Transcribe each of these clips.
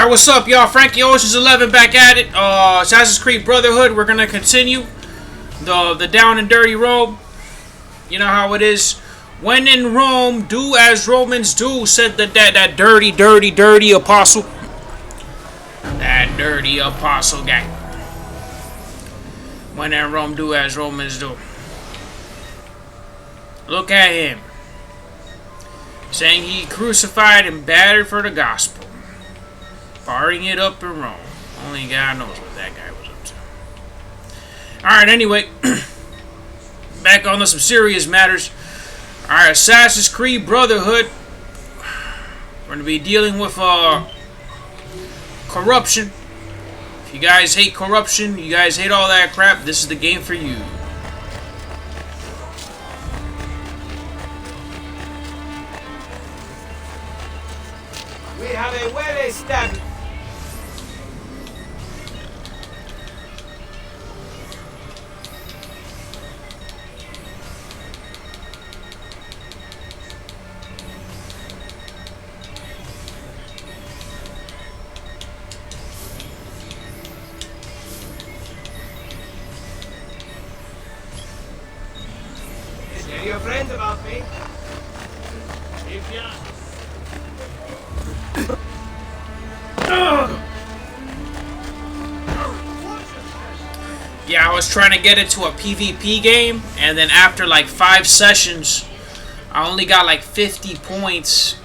Alright, what's up, y'all? Frankie Oceans11 back at it. Assassin's Creed Brotherhood. We're gonna continue the down and dirty road. You know how it is. When in Rome, do as Romans do, said that dirty apostle. That dirty apostle guy. When in Rome, do as Romans do. Look at him. Saying he crucified and battered for the gospel. Firing it up in Rome. Only God knows what that guy was up to. Alright, anyway. Back on to some serious matters. Alright, Assassin's Creed Brotherhood. We're going to be dealing with corruption. If you guys hate corruption, you guys hate all that crap, this is the game for you. We have a well-established... Tell your friends about me. If ya... Yeah, I was trying to get into a PvP game, and then after like 5 sessions, I only got like 50 points,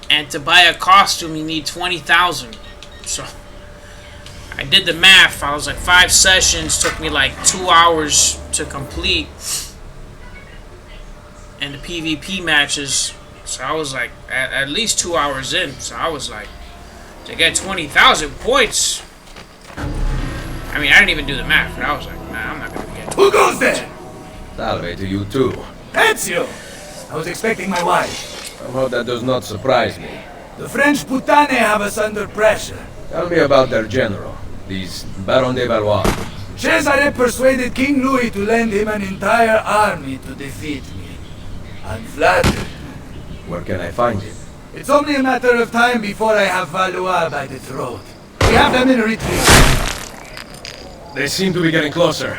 and to buy a costume you need 20,000. So I did the math. I was like 5 sessions took me like 2 hours to complete, and the PvP matches. So I was like at least 2 hours in. So I was like, to get 20,000 points. I mean, I didn't even do the math, but I was like, nah, I'm not gonna get 20,000. Who goes there? Salve to you too. Ezio! I was expecting my wife. Somehow that does not surprise me. The French putane have us under pressure. Tell me about their general, these Baron de Valois. Cesare persuaded King Louis to lend him an entire army to defeat me. I'm flattered. Where can I find him? It's only a matter of time before I have Valois by the throat. We have them in retreat. They seem to be getting closer.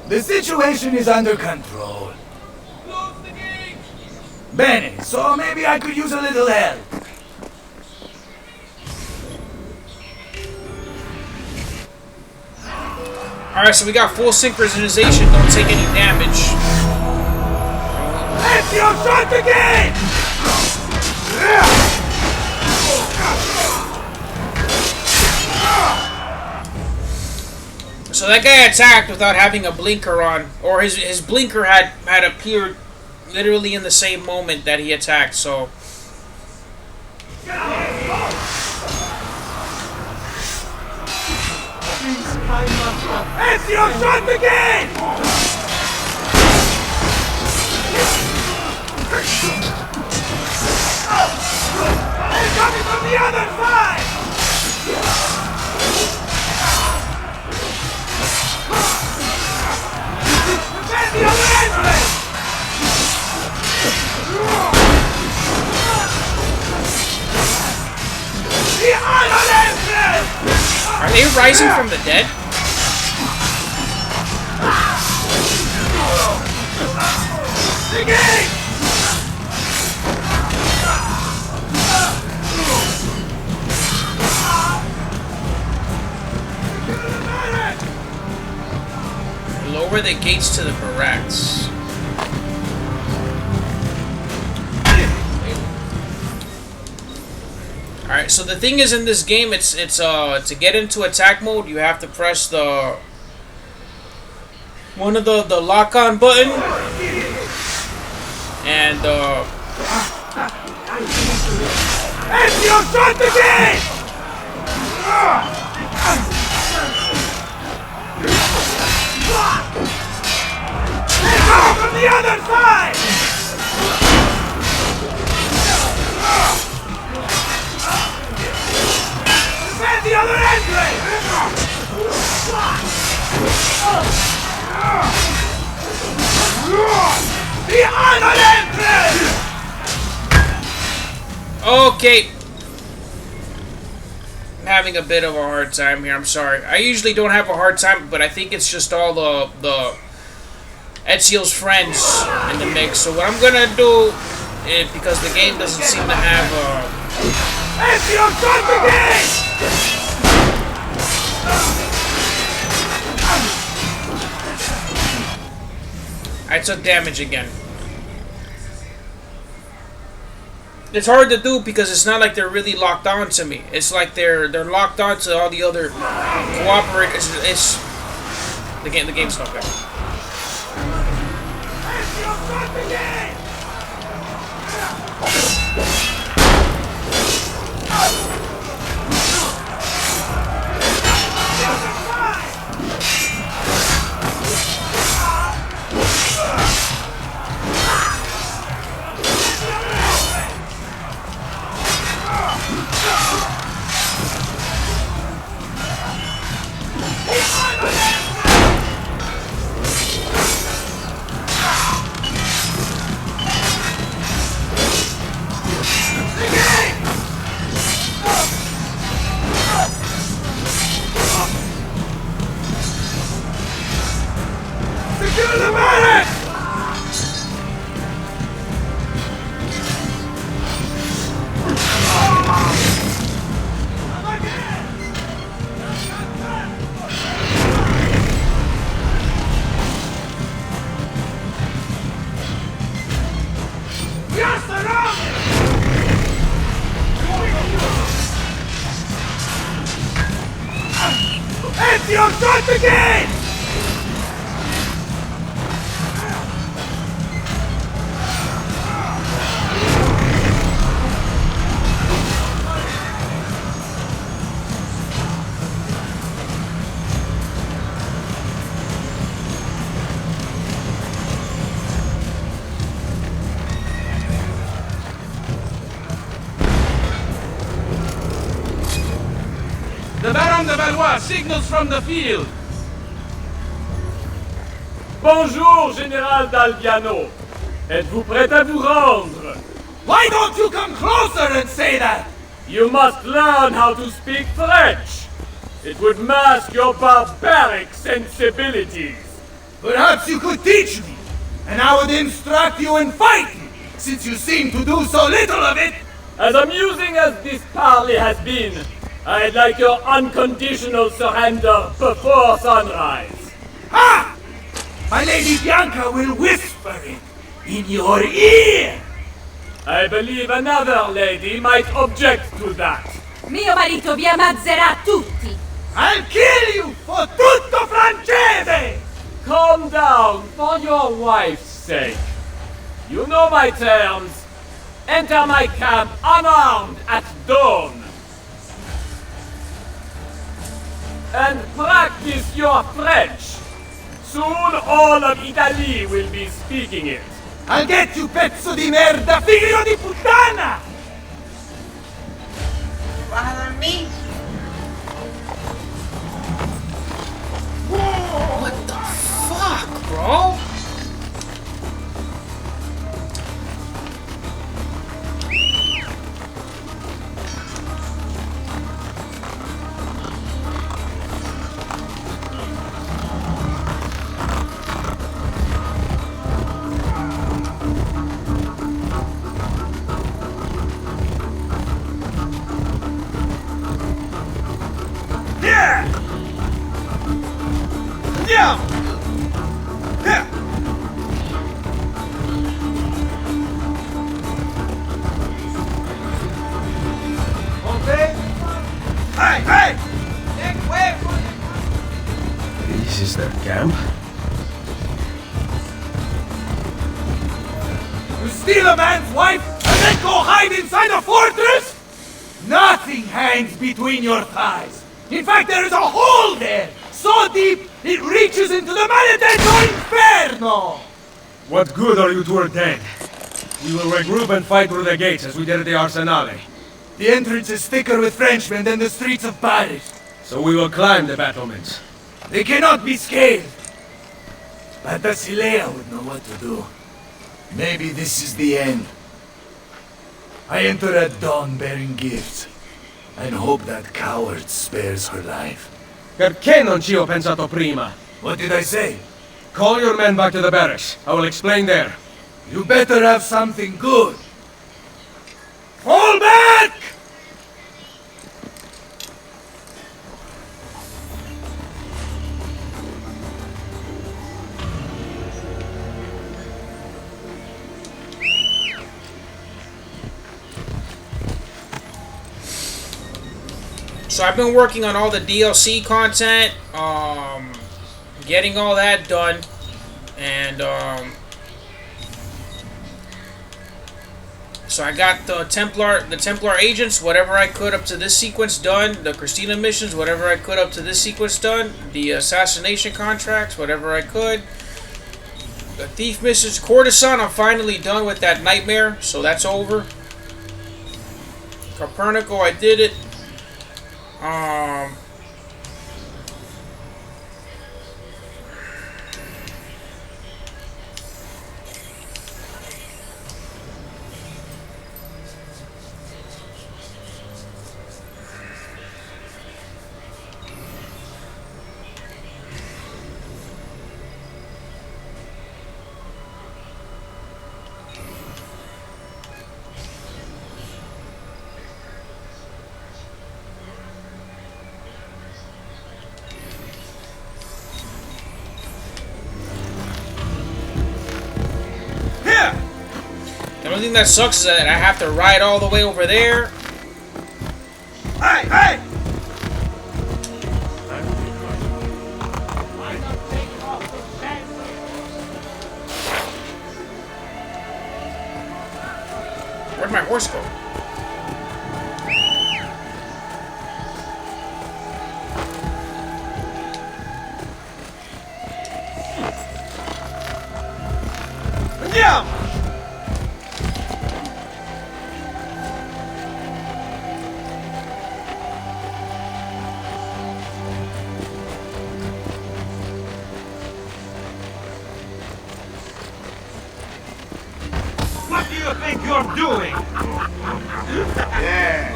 The situation is under control. Close the gate! Bene, so maybe I could use a little help. Alright, so we got full synchronization, don't take any damage. Ezio, shut the gate! So that guy attacked without having a blinker on, or his blinker had appeared literally in the same moment that he attacked, so... Ezio, shut the gate! They're coming from the other side! Defend the other entrance! The other entrance! Are they rising from the dead? The gate! Lower the gates to the barracks. Alright, so the thing is, in this game, it's to get into attack mode, you have to press one of the lock-on button, and Ezio, shut the gate! They're coming from the other side! Defend the other entrance! The other entrance! okay. having a bit of a hard time here. I'm sorry. I usually don't have a hard time, but I think it's just all the Ezio's friends in the mix. So what I'm gonna do is, because the game doesn't seem to have Ezio, start the game! I took damage again. It's hard to do because it's not like they're really locked on to me. It's like they're locked on to all the other cooperators. It's the game's not bad. Ezio, start the game! The Baron de Valois signals from the field. Bonjour, Général d'Alviano. Êtes-vous prêt à vous rendre? Why don't you come closer and say that? You must learn how to speak French. It would mask your barbaric sensibilities. Perhaps you could teach me, and I would instruct you in fighting, since you seem to do so little of it. As amusing as this parley has been, I'd like your unconditional surrender before sunrise. Ha! My Lady Bianca will whisper it in your ear. I believe another lady might object to that. Mio marito vi ammazzerà tutti! I'll kill you for tutto francese! Calm down for your wife's sake. You know my terms. Enter my camp unarmed at dawn. And practice your French. Soon all of Italy will be speaking it. I'll get you, pezzo di merda, figlio di puttana! Bother me? What the fuck, bro? This is their camp? You steal a man's wife and then go hide inside a fortress? Nothing hangs between your thighs. In fact, there is a hole there, so deep it reaches into the maledetto inferno! What good are you two are dead? We will regroup and fight through the gates as we did at the Arsenale. The entrance is thicker with Frenchmen than the streets of Paris. So we will climb the battlements. They cannot be scaled. But Basilea would know what to do. Maybe this is the end. I enter at dawn bearing gifts. and hope that coward spares her life. Perché non ci ho pensato prima? What did I say? Call your men back to the barracks. I will explain there. You better have something good. Fall back! So I've been working on all the DLC content, getting all that done, and so I got the Templar agents, whatever I could up to this sequence done, the Christina missions, whatever I could up to this sequence done, the assassination contracts, whatever I could, the thief missions, courtesan, I'm finally done with that nightmare, so that's over. Copernico, I did it. The only thing that sucks is that I have to ride all the way over there. Hey, hey! Where'd my horse go? Yeah! What do you think you're doing? Yeah!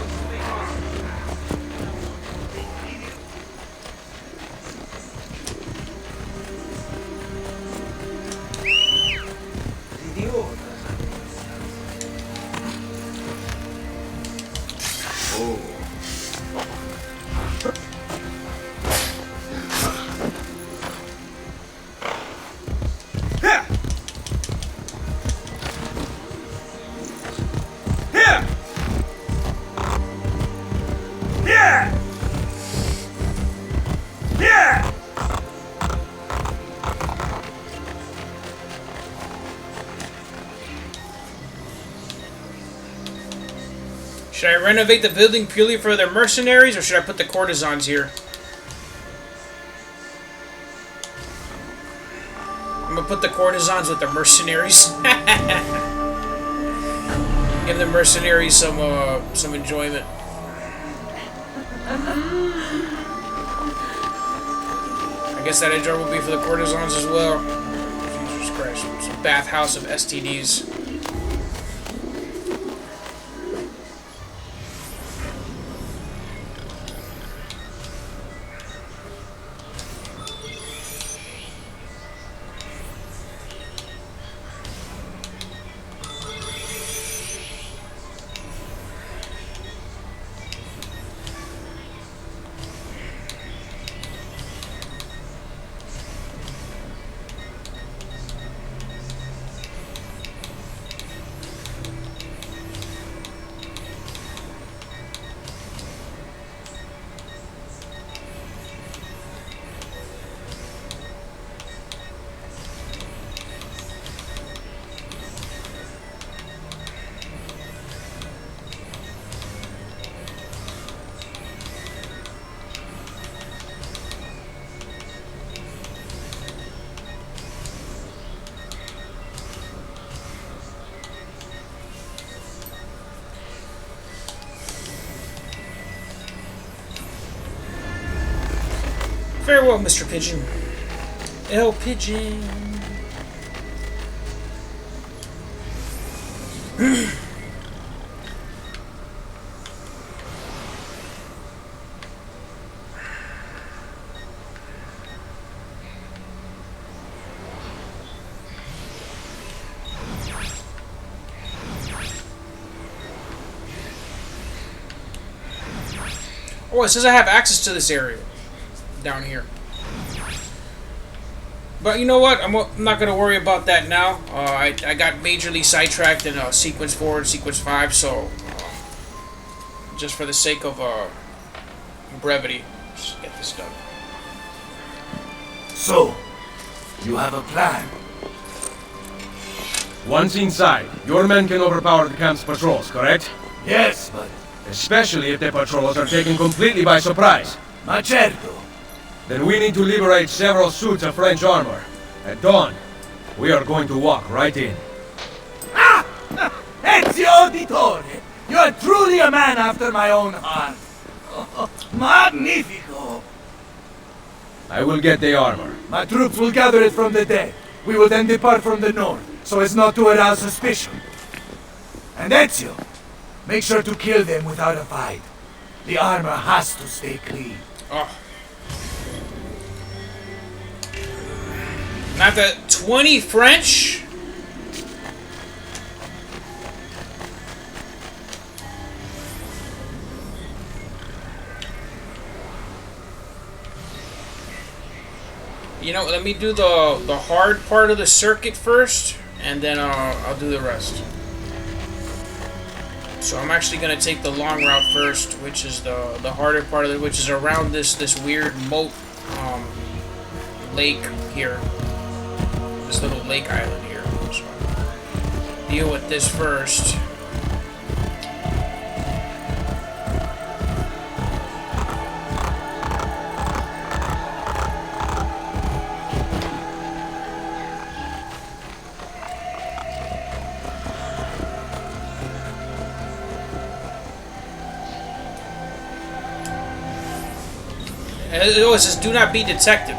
Should I renovate the building purely for their mercenaries, or should I put the courtesans here? I'm gonna put the courtesans with the mercenaries. Give the mercenaries some enjoyment. I guess that enjoyment will be for the courtesans as well. Jesus Christ, it's a bathhouse of STDs. Farewell, Mr. Pigeon. El Pigeon. Oh, it says I have access to this area down here. But you know what? I'm not going to worry about that now. I got majorly sidetracked in Sequence 4 and Sequence 5, so just for the sake of brevity, let's get this done. So, you have a plan? Once inside, your men can overpower the camp's patrols, correct? Yes, but... Especially if the patrols are taken completely by surprise. Ma certo. Then we need to liberate several suits of French armor. At dawn, we are going to walk right in. Ah! Ezio Auditore! You are truly a man after my own heart. Oh, magnifico! I will get the armor. My troops will gather it from the dead. We will then depart from the north, so as not to arouse suspicion. And Ezio, make sure to kill them without a fight. The armor has to stay clean. Oh. Not the 20 French? You know, let me do the hard part of the circuit first, and then I'll do the rest. So I'm actually gonna take the long route first, which is the harder part of it, which is around this weird moat lake here, this little lake island here. So I'll deal with this first. Oh, it says do not be detected.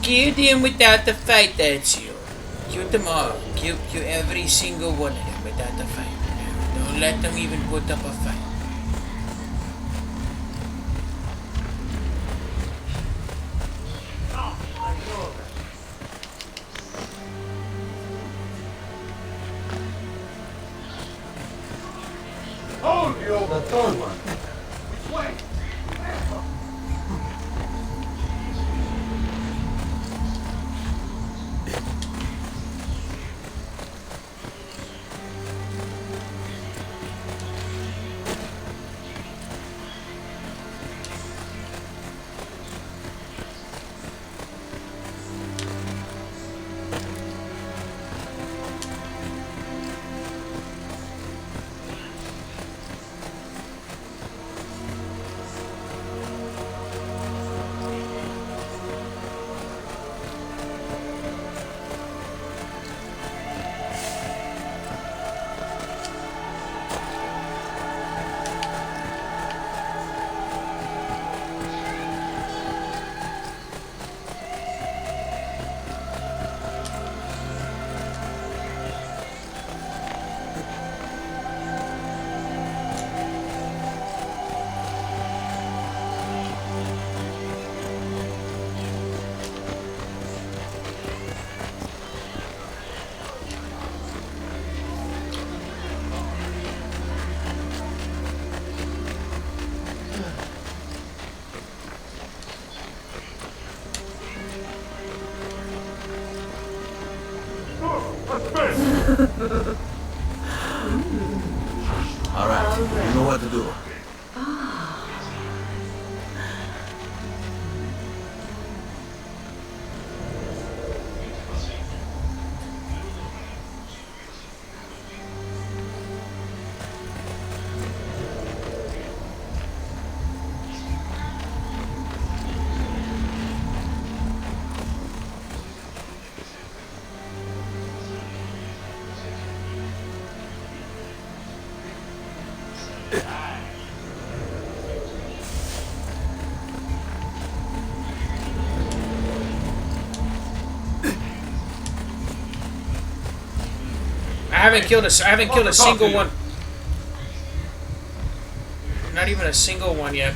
Kill them without the fight, that's you. Kill them all. Kill every single one of them without a fight. Don't let them even put up a fight. Hold you, the tall one. Which way? Alright, you know what to do. haven't killed a single one. Not even a single one yet.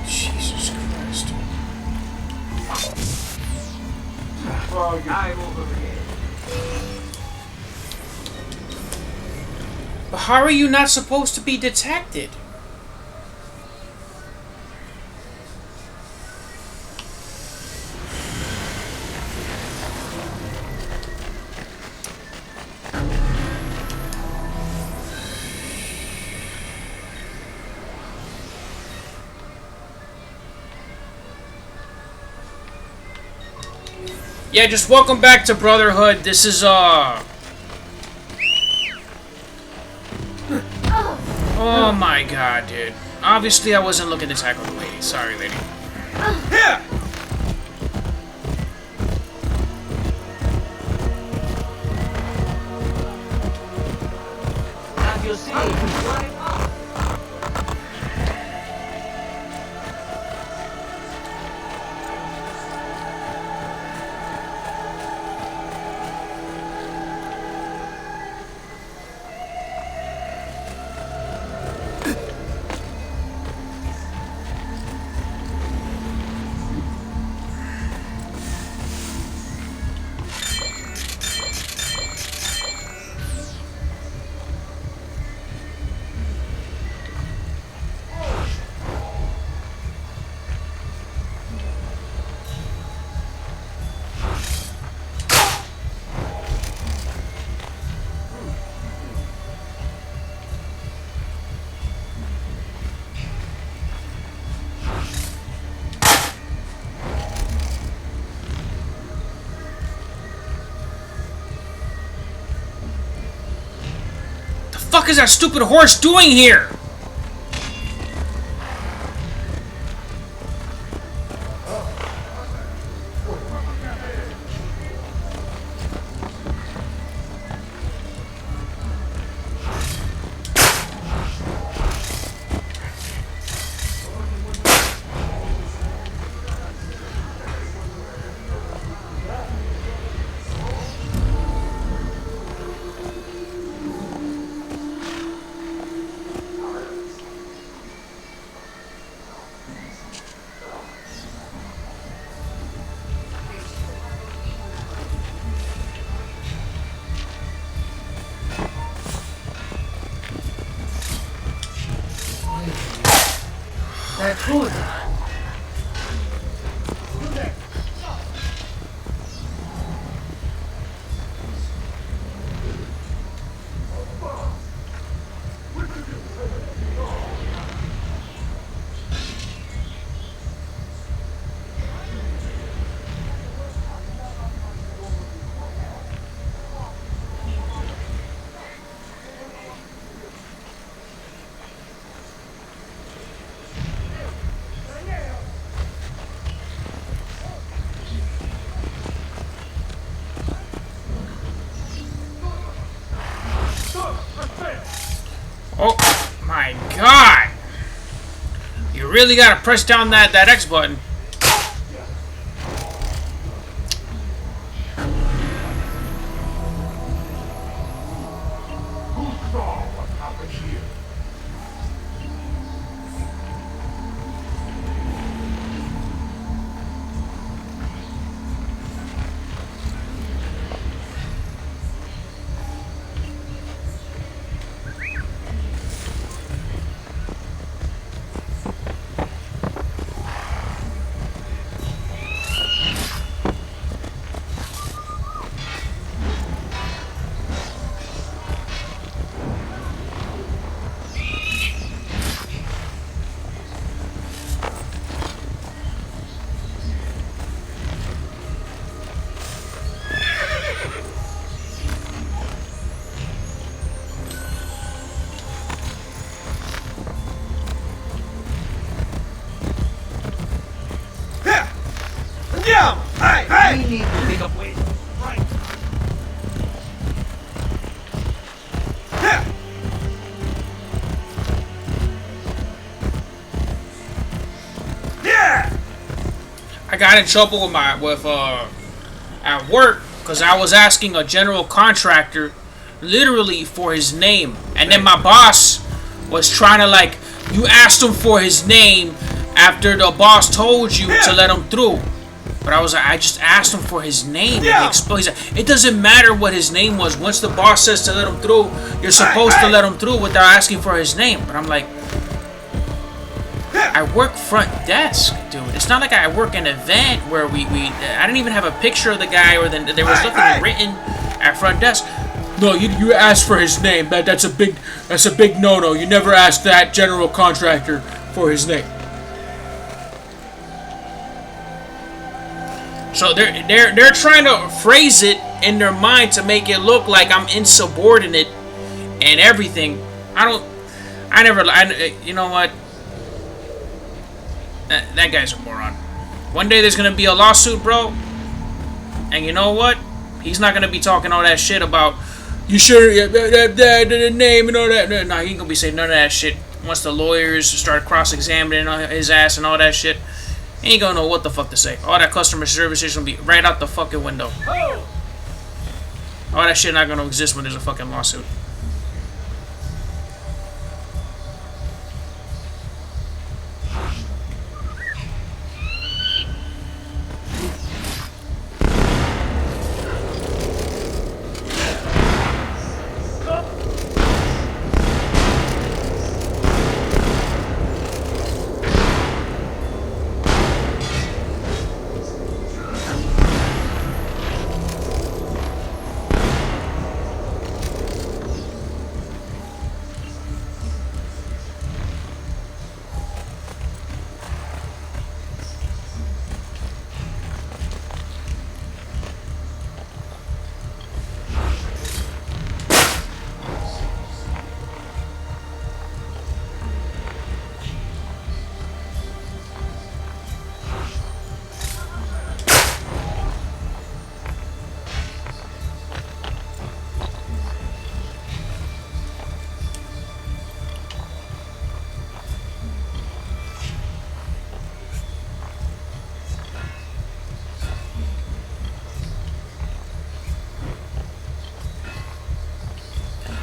Jesus Christ. But how are you not supposed to be detected? Yeah, just welcome back to Brotherhood. This is, oh my god, dude. Obviously, I wasn't looking to tackle the lady. Sorry, lady. Here! Have you seen? What the fuck is that stupid horse doing here? Good. You really gotta press down that X button. We need to pick up weight. Right. Yeah. I got in trouble with at work because I was asking a general contractor literally for his name, and then my boss was trying to like, you asked him for his name after the boss told you to let him through. But I was like, I just asked him for his name. And he explains that it doesn't matter what his name was. Once the boss says to let him through, you're supposed to let him through without asking for his name. But I'm like, I work front desk, dude. It's not like I work an event where I didn't even have a picture of the guy or there was nothing written at front desk. No, you asked for his name. That's a big no-no. You never ask that general contractor for his name. So they're trying to phrase it in their mind to make it look like I'm insubordinate and everything. You know what? That guy's a moron. One day there's gonna be a lawsuit, bro. And you know what? He's not gonna be talking all that shit about you should the name and all that. No, he ain't gonna be saying none of that shit. Once the lawyers start cross-examining his ass and all that shit, he ain't gonna know what the fuck to say. All that customer service is gonna be right out the fucking window. All that shit not gonna exist when there's a fucking lawsuit.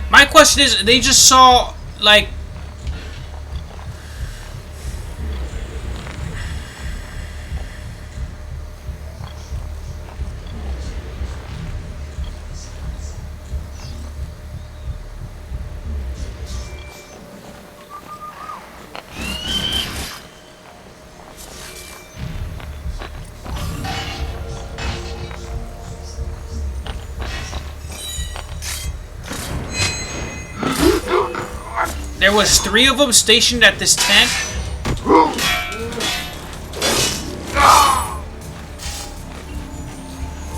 My question is, they just saw, like... There was 3 of them stationed at this tent.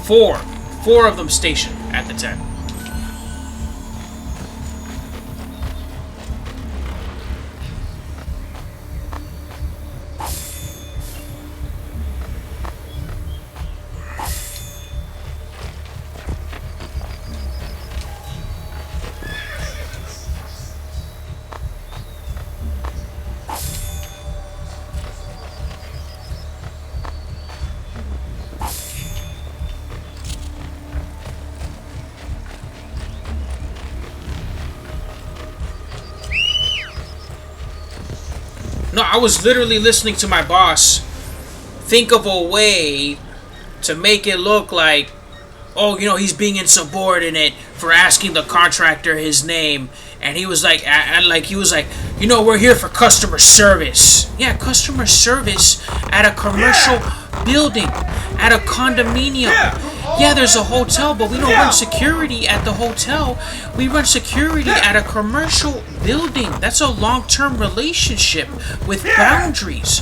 4 of them stationed at the tent. I was literally listening to my boss think of a way to make it look like, oh, you know, he's being insubordinate for asking the contractor his name. And he was like, you know, we're here for customer service. Yeah, customer service at a commercial building, at a condominium. Yeah, there's a hotel, but we don't run security at the hotel. We run security at a commercial building. That's a long-term relationship with boundaries,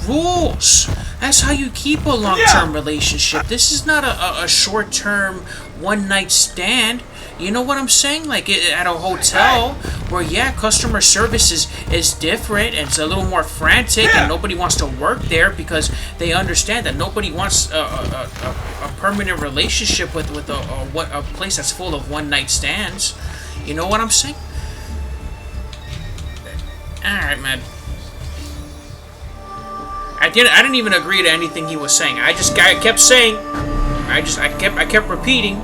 rules. That's how you keep a long-term relationship. This is not a short-term one-night stand. You know what I'm saying? Like at a hotel where, yeah, customer service is different and it's a little more frantic and nobody wants to work there because they understand that nobody wants a permanent relationship with a place that's full of one-night stands. You know what I'm saying? Alright, man. I didn't even agree to anything he was saying. I kept saying, I kept repeating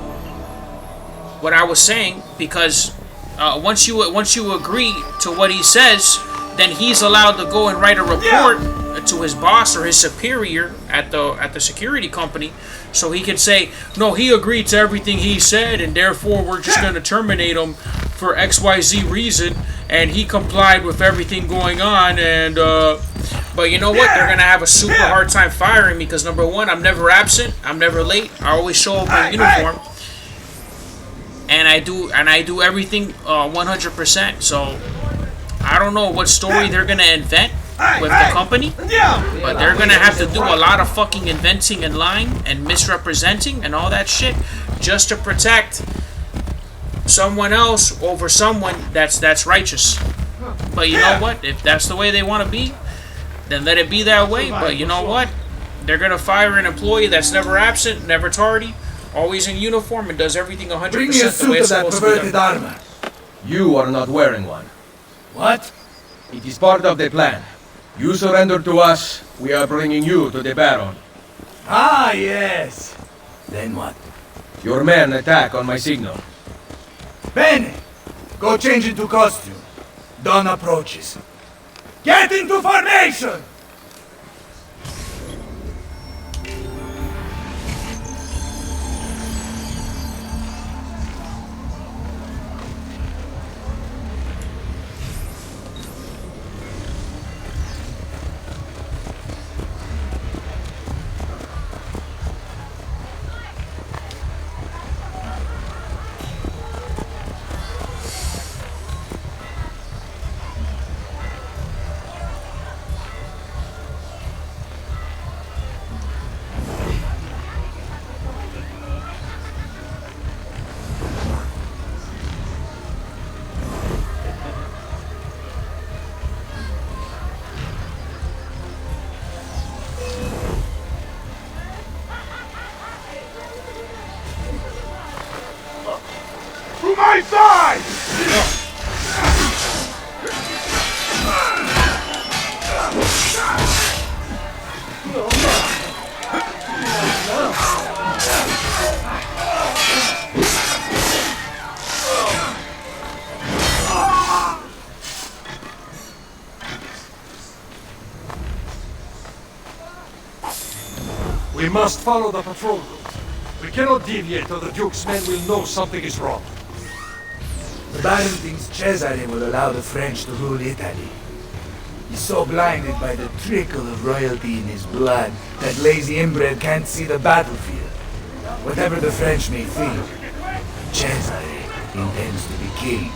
what I was saying because once you agree to what he says, then he's allowed to go and write a report to his boss or his superior at the security company, so he can say, no, he agreed to everything he said, and therefore we're just going to terminate him for XYZ reason, and he complied with everything going on, and but you know what? They're gonna have a super hard time firing me because number one, I'm never absent, I'm never late, I always show up in uniform. And I do everything 100%. So I don't know what story they're gonna invent with the company, but they're gonna have to do a lot of fucking inventing and lying and misrepresenting and all that shit just to protect someone else over someone that's righteous. But you know what? If that's the way they want to be, then let it be that way. But you know what? They're gonna fire an employee that's never absent, never tardy, always in uniform, and does everything 100% Bring me a the way suit it's of that supposed to be perverted done. armor. You are not wearing one. What? It is part of the plan. You surrender to us, we are bringing you to the Baron. Ah, yes. Then what? Your men attack on my signal. Bene! Go change into costume. Dawn approaches. Get into formation! My side! We must follow the patrol route. We cannot deviate or the Duke's men will know something is wrong. The Baron thinks Cesare will allow the French to rule Italy. He's so blinded by the trickle of royalty in his blood that lazy inbred can't see the battlefield. Whatever the French may think, Cesare intends to be king.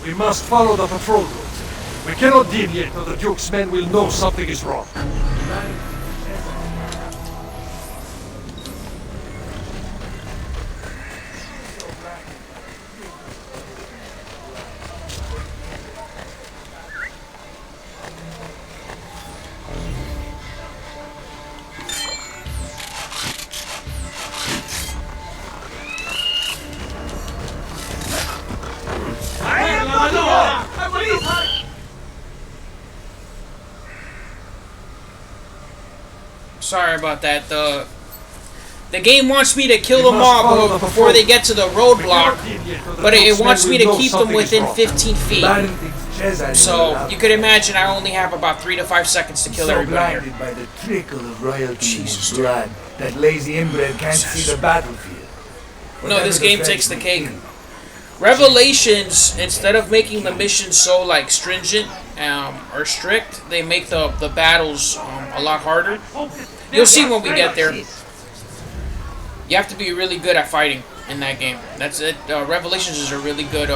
We must follow the patrol route. We cannot deviate, or the Duke's men will know something is wrong. Sorry about that. The game wants me to kill them all before they get to the roadblock, but it wants me to keep them within 15 feet. So you could imagine I only have about 3 to 5 seconds to kill everybody here. By the trickle of royalty's blood, that lazy inbred can't see the battlefield. No, this game takes the cake. Revelations, instead of making the missions so like stringent or strict, they make the battles a lot harder. You'll see when we get there. You have to be really good at fighting in that game. That's it. Revelations is a really good.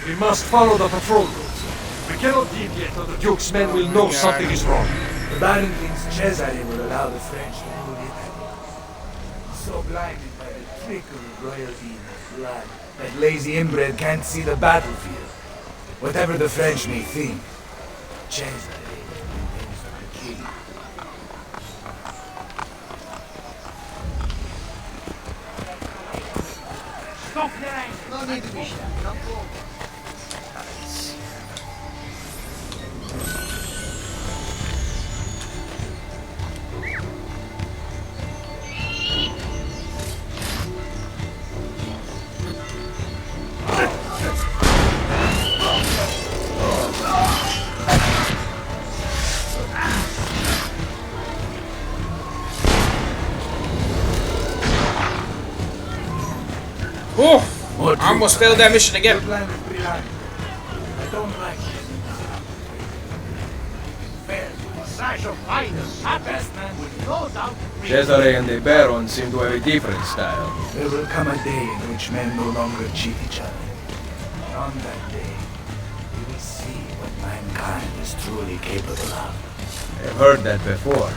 We must follow the patrol routes. We cannot deviate, or the Duke's men will know something is wrong. The Baron thinks Cesare will allow the French to rule Italy. He's so blinded by the trickle of royalty in his blood that lazy inbred can't see the battlefield. Whatever the French may think, Cesare is the king. No need to be shy. Oh, I almost failed that mission again. I don't like it. Cesare and the Baron seem to have a different style. There will come a day in which men no longer cheat each other. And on that day, we will see what mankind is truly capable of. I've heard that before.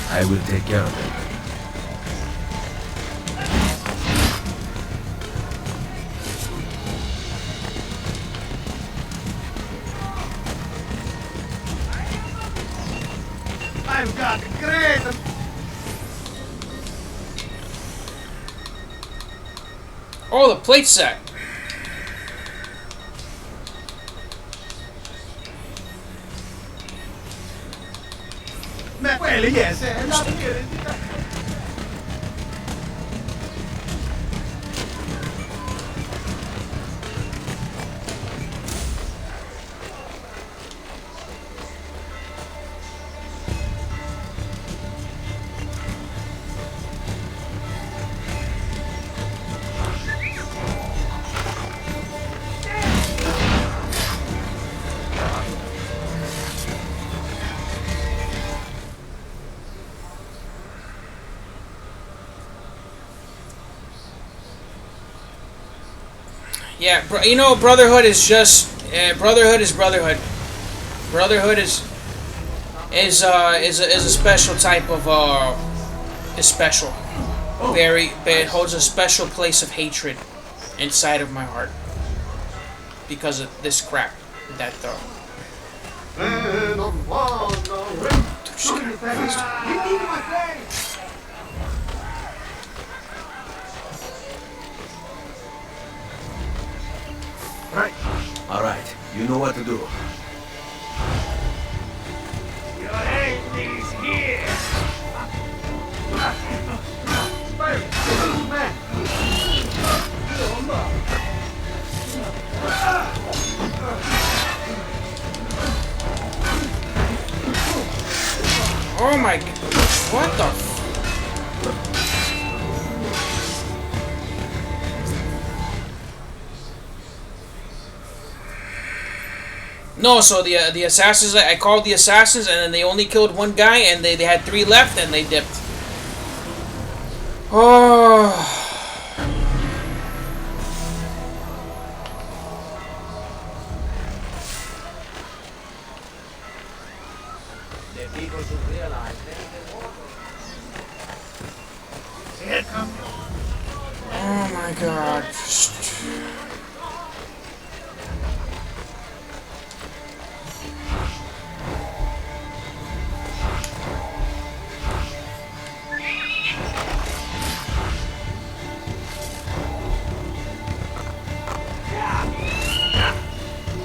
I will take care of it. I've got great. Oh, the plate set. Well, yes, not good. Yeah, you know, Brotherhood is just Brotherhood is Brotherhood. Brotherhood is a special type of is special. It holds a special place of hatred inside of my heart because of this crap that Right. All right. You know what to do. Your end is here. Oh my... What the... No, so the assassins, I called the assassins, and then they only killed one guy, and they had 3 left, and they dipped. Oh... Oh my god.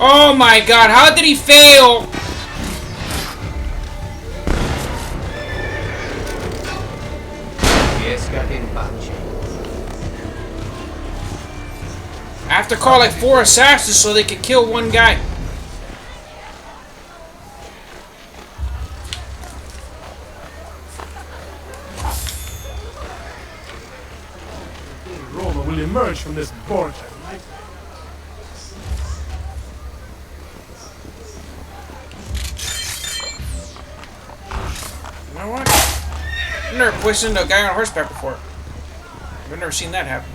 Oh my god, how did he fail? I have to call like 4 assassins so they can kill one guy. Roma will emerge from this border. You know what? I've never pushed into a guy on horseback before. I've never seen that happen.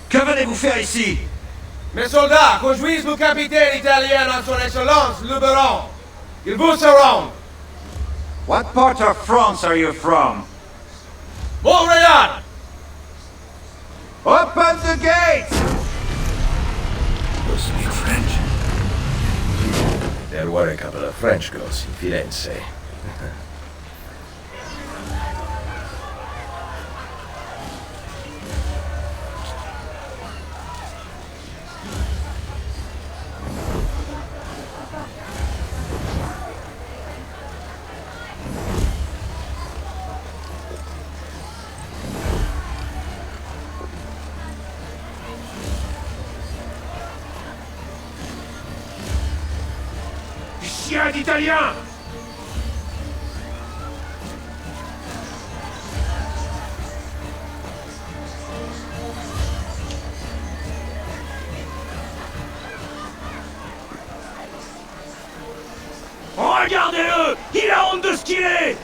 Que venez-vous faire ici? Mes soldats conduisent le capitaine italien à son excellence, le baron. Il vous surround. What part of France are you from? Montreal! Open the gates! You speak French? There were a couple of French girls in Firenze. Chien d'Italien! Regardez-le! Il a honte de ce qu'il est!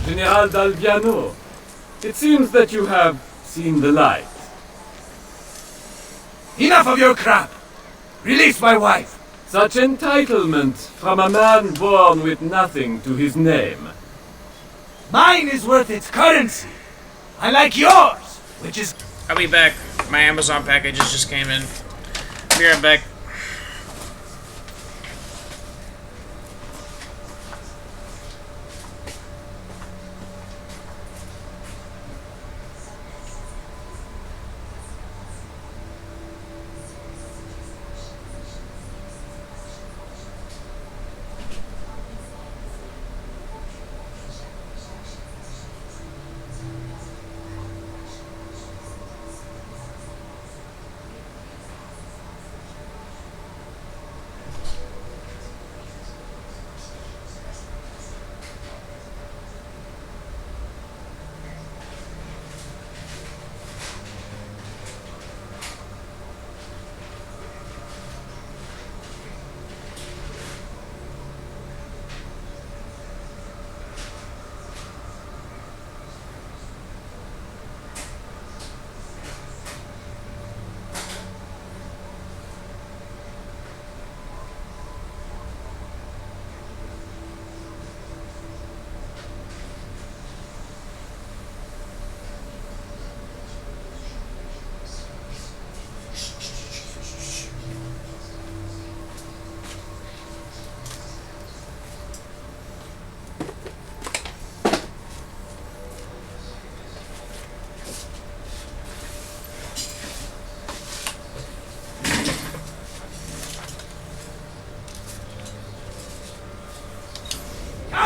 General Dalviano, it seems that you have seen the light. Enough of your crap! Release my wife! Such entitlement from a man born with nothing to his name. Mine is worth its currency, unlike yours, which is... I'll be back. My Amazon packages just came in. Be right back.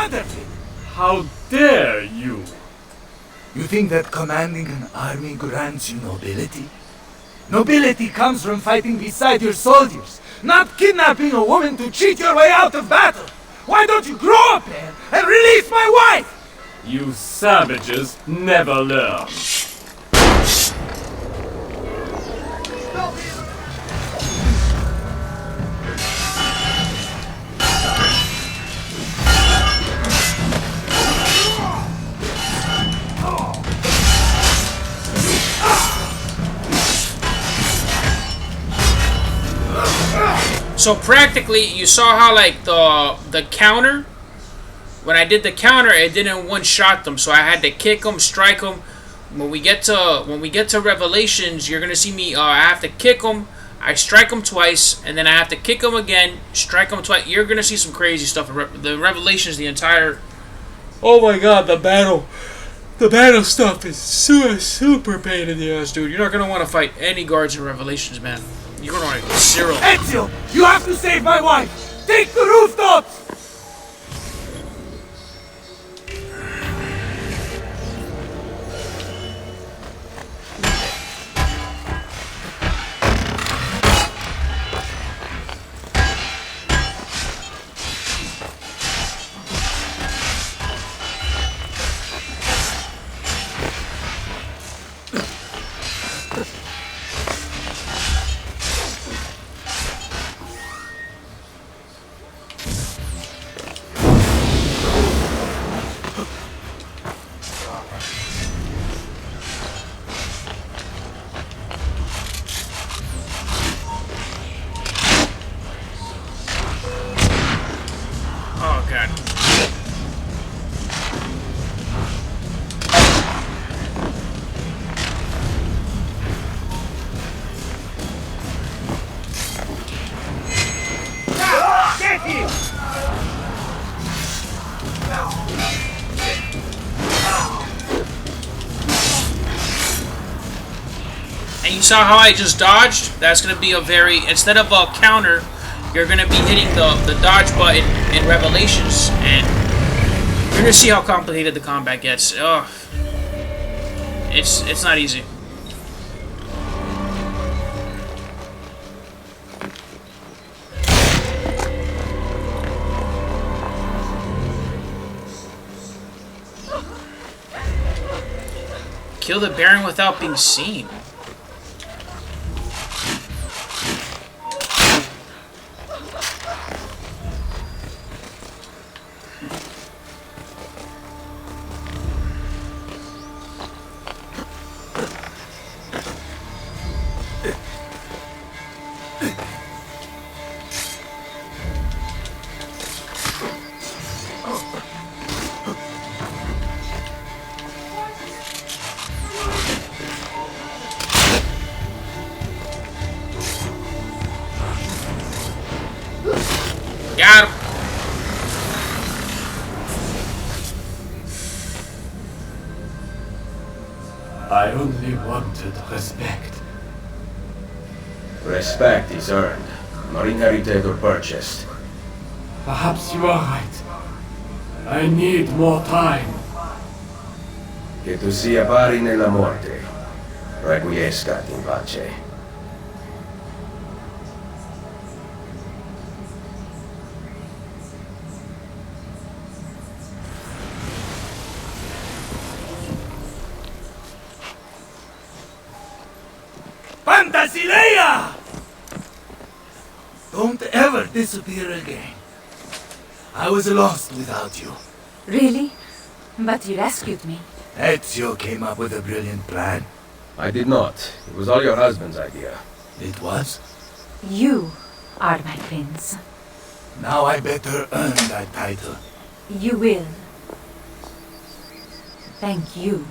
counterfeit. How dare you? You think that commanding an army grants you nobility? Nobility comes from fighting beside your soldiers, not kidnapping a woman to cheat your way out of battle. Why don't you grow up there and release my wife? You savages never learn. So practically, you saw how like the counter, when I did the counter, it didn't one-shot them, so I had to kick them, strike them. When we get to Revelations, you're gonna see me. I have to kick them, I strike them twice, and then I have to kick them again, strike them twice. You're gonna see some crazy stuff in the Revelations. The entire, oh my God, the battle stuff is super pain in the ass, dude. You're not gonna want to fight any guards in Revelations, man. You're gonna want to get Cyril. Ezio, you have to save my wife. Take the rooftops. Oh God. Get him! And you saw how I just dodged? That's gonna be a very, instead of a counter, you're gonna be hitting the dodge button in Revelations, and you're gonna see how complicated the combat gets. Ugh. It's not easy. Kill the Baron without being seen. Got him. I only wanted respect. Respect is earned, not inherited or purchased. Perhaps you are right. I need more time. Che tu sia pari nella morte, requiescat in pace. Fantasilea! Don't ever disappear again. I was lost without you. Really? But you rescued me. Ezio came up with a brilliant plan. I did not. It was all your husband's idea. It was? You are my prince. Now I better earn that title. You will. Thank you.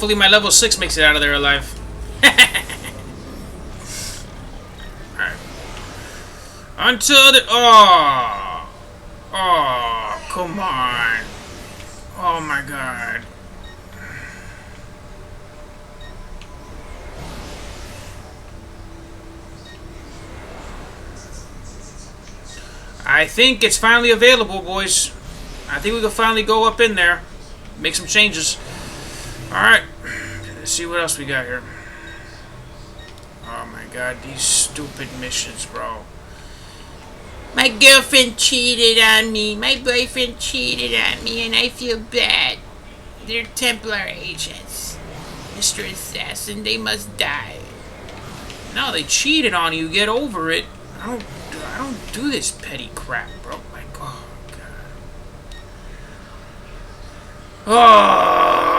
Hopefully my level 6 makes it out of there alive. Alright. Until the... Oh! Oh, come on. Oh my god. I think it's finally available, boys. I think we can finally go up in there. Make some changes. Alright. Let's see what else we got here. Oh my god, these stupid missions, bro. My girlfriend cheated on me. My boyfriend cheated on me, and I feel bad. They're Templar agents. Mr. Assassin, they must die. No, they cheated on you. Get over it. I don't do this petty crap, bro. Like, oh god. Oh.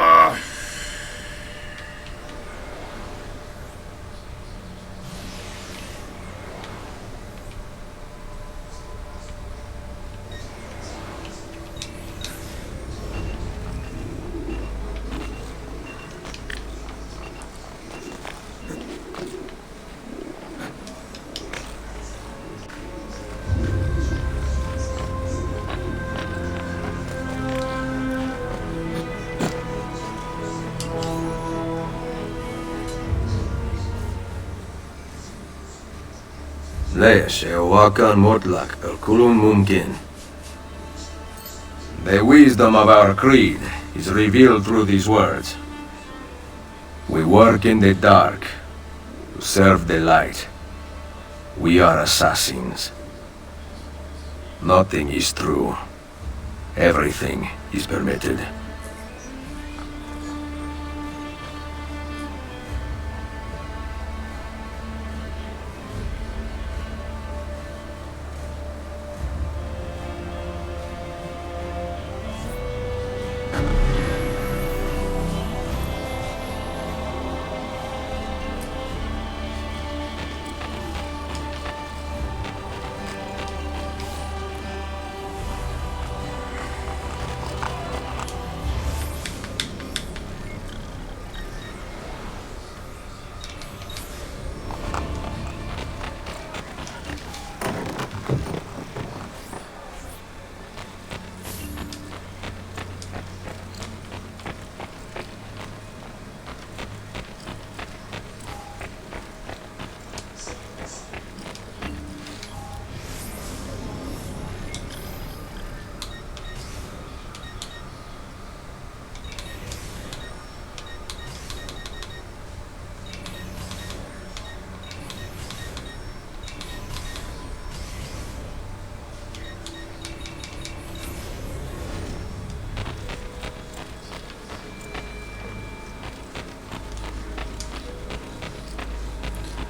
Lair Shewakan Mutlak Kulun Mumkin. The wisdom of our creed is revealed through these words. We work in the dark to serve the light. We are assassins. Nothing is true. Everything is permitted.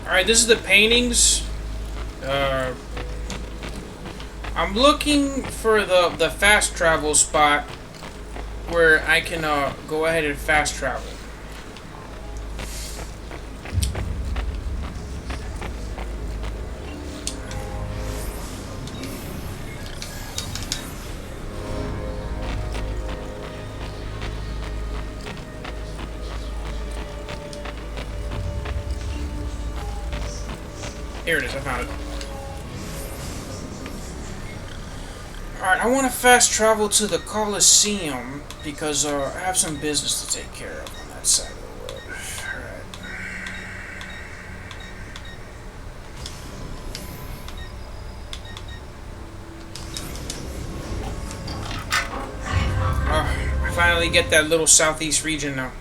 Alright, this is the paintings. I'm looking for the fast travel spot where I can go ahead and fast travel. Here it is, I found it. Alright, I want to fast travel to the Colosseum because I have some business to take care of on that side of the road. Alright. I finally get that little southeast region now.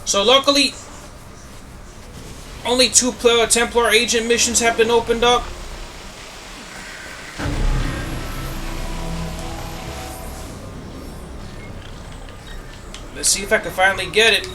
So luckily, only 2 Templar agent missions have been opened up. Let's see if I can finally get it.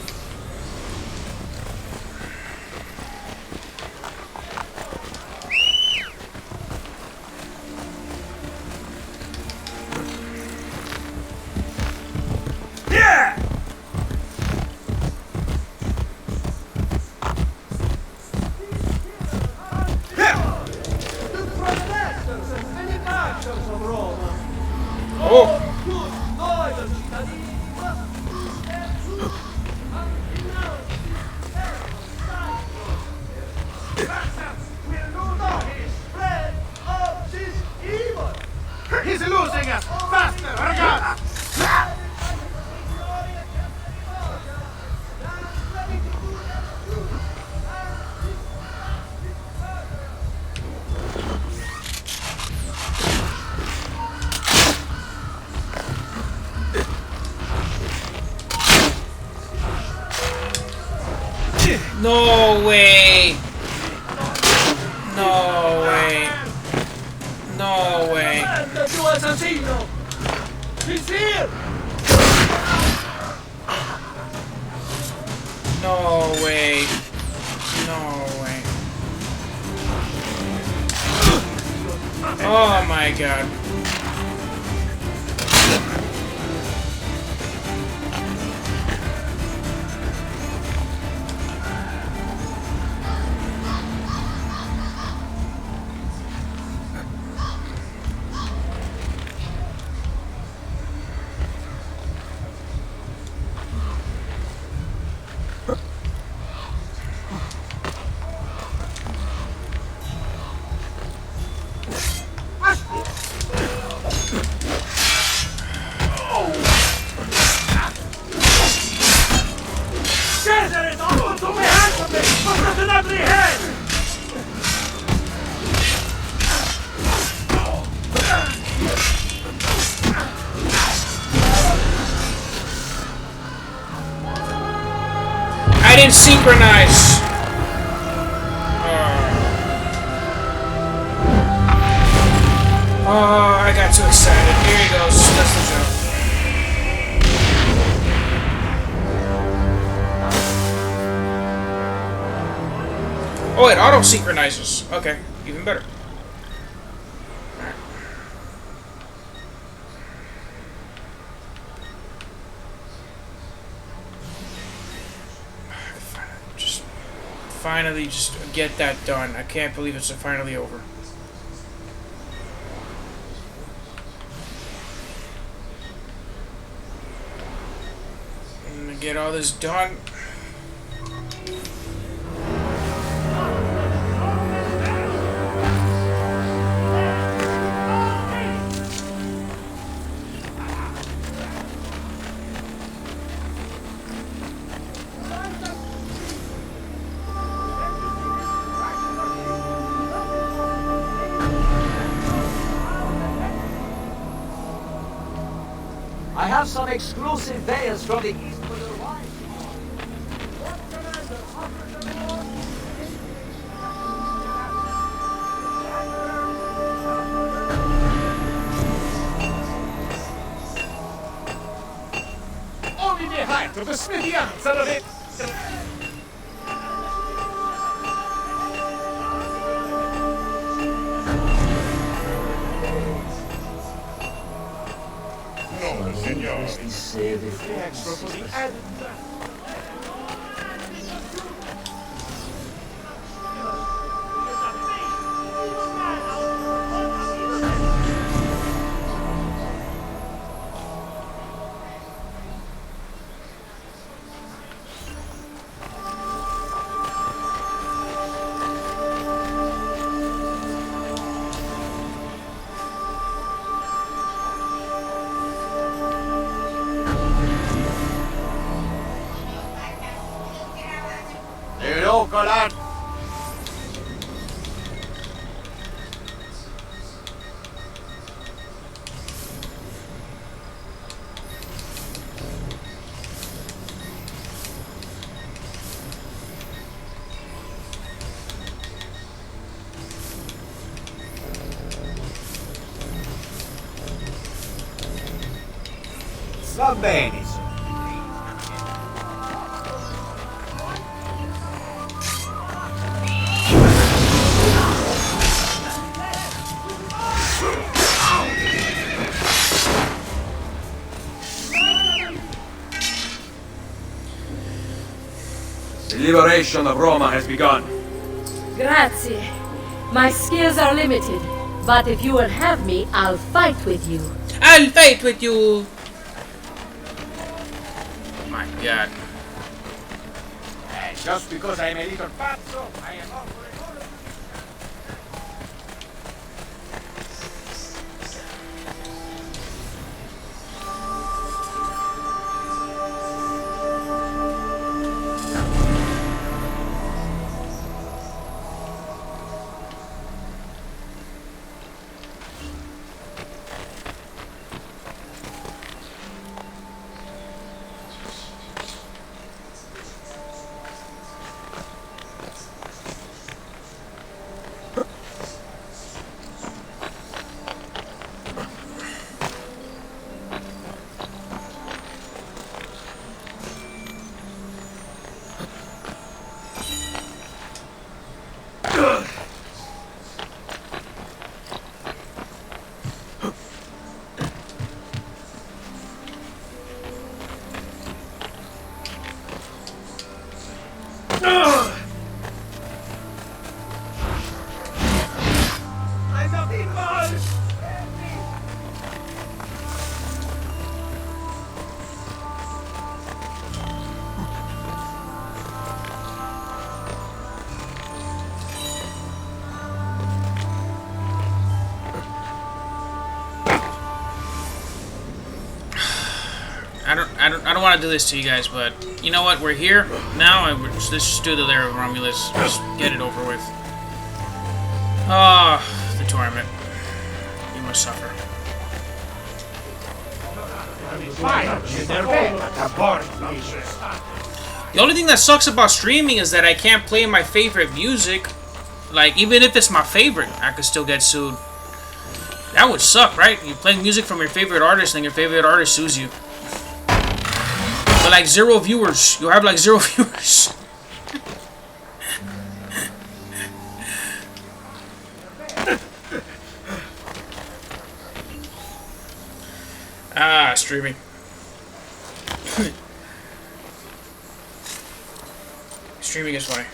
No way. No way. No way. He's here! No way. No way. Oh my god. I didn't synchronize. Oh, I got too excited. Here he goes. That's the joke. Oh, it auto synchronizes. Okay, even better. Finally, just get that done. I can't believe it's finally over. I'm gonna get all this done. I have some exclusive veils from the east for your wife. Only the height of the Smithians are of it. No, senor. The extra for the added. Va bene. The liberation of Roma has begun. Grazie. My skills are limited, but if you will have me, I'll fight with you. I'll fight with you. Oh my god. Just because I'm a little pazzo, I am not for it. I'm not involved! I don't want to do this to you guys, but you know what? We're here now, and let's just do the Lair of Romulus. Just get it over with. Ah, the tournament. You must suffer. The only thing that sucks about streaming is that I can't play my favorite music. Like, even if it's my favorite, I could still get sued. That would suck, right? You play music from your favorite artist, and your favorite artist sues you. But like 0 viewers. You have like 0 viewers. Streaming. Streaming is funny.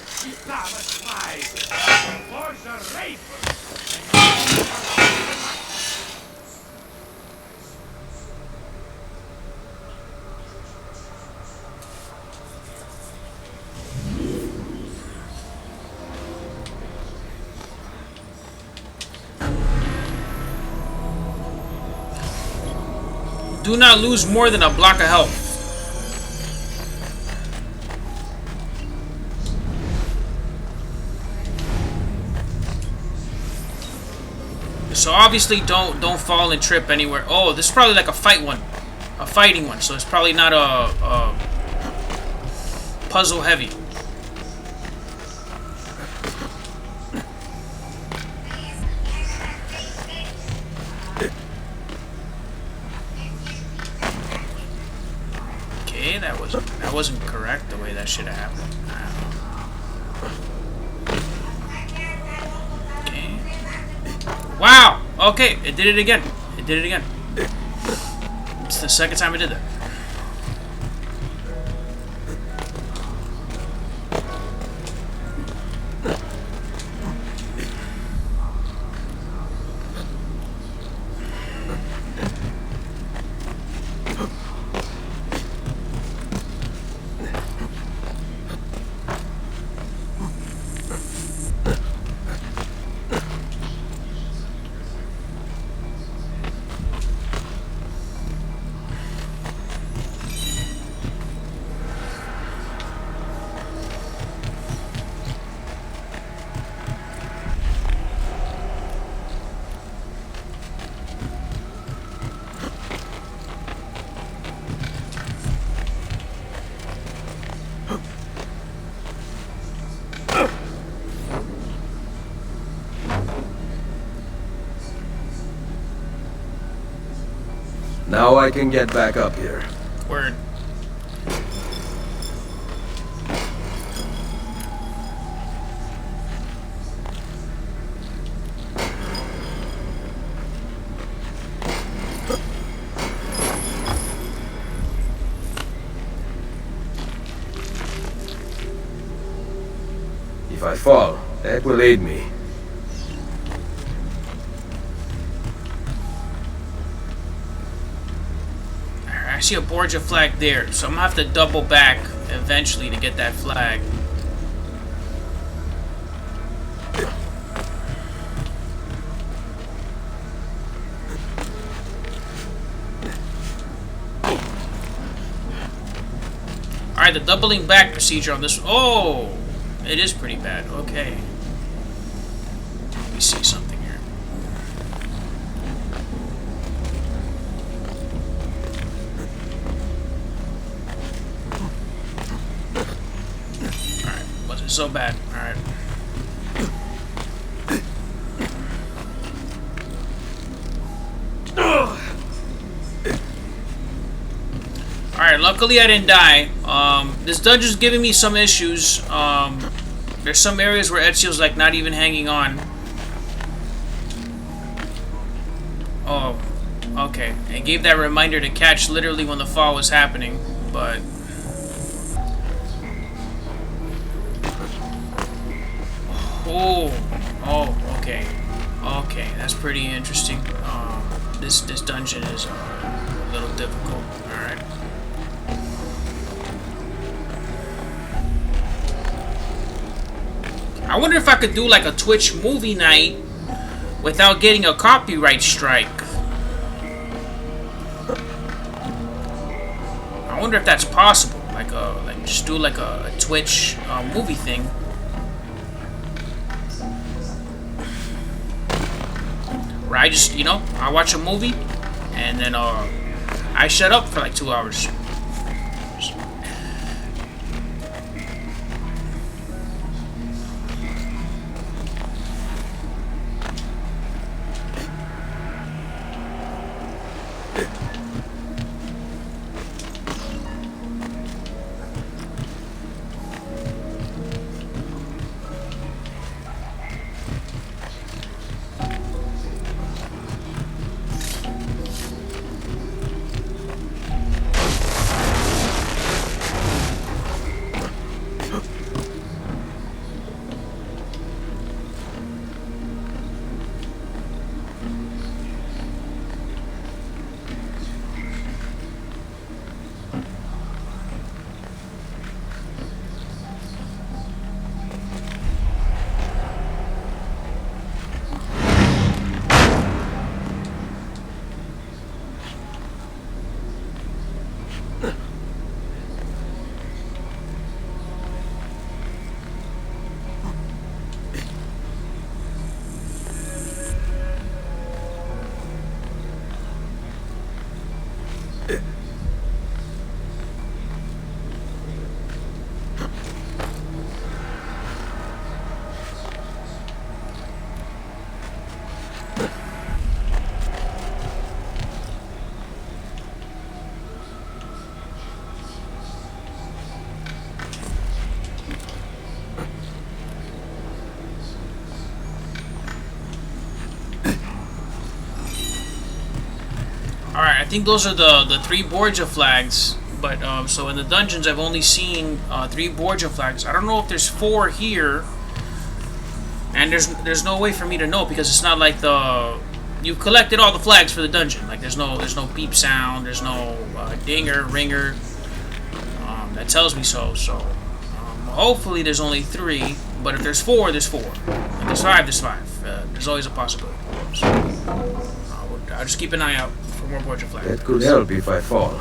Do not lose more than a block of health. So obviously don't fall and trip anywhere. Oh, this is probably like a fighting one. So it's probably not a puzzle heavy. Okay, that wasn't correct the way that should have happened. Wow! Okay, it did it again. It did it again. It's the second time I did that. Now I can get back up here. Word. If I fall, that will aid me. I see a Borgia flag there, so I'm gonna have to double back eventually to get that flag. Alright, the doubling back procedure on this. Oh! It is pretty bad. Okay. Let me see something here. Alright, wasn't so bad. Alright. Alright, luckily I didn't die. This dungeon's giving me some issues. There's some areas where Ezio's like not even hanging on. Oh, okay. It gave that reminder to catch literally when the fall was happening, but Oh, okay. Okay, that's pretty interesting. This dungeon is a little difficult. Alright. I wonder if I could do like a Twitch movie night without getting a copyright strike. I wonder if that's possible. Like just do like a Twitch movie thing. Where I just, you know, I watch a movie and then I shut up for like 2 hours. Alright, I think those are the 3 Borgia flags. But, so in the dungeons, I've only seen 3 Borgia flags. I don't know if there's 4 here. And there's no way for me to know because it's not like you've collected all the flags for the dungeon. Like, there's no beep sound, there's no dinger, ringer. That tells me so. So, hopefully there's only 3. But if there's 4, there's 4. If there's 5, there's 5. There's always a possibility. So, I'll just keep an eye out for more Borgia flags. That could help if I fall.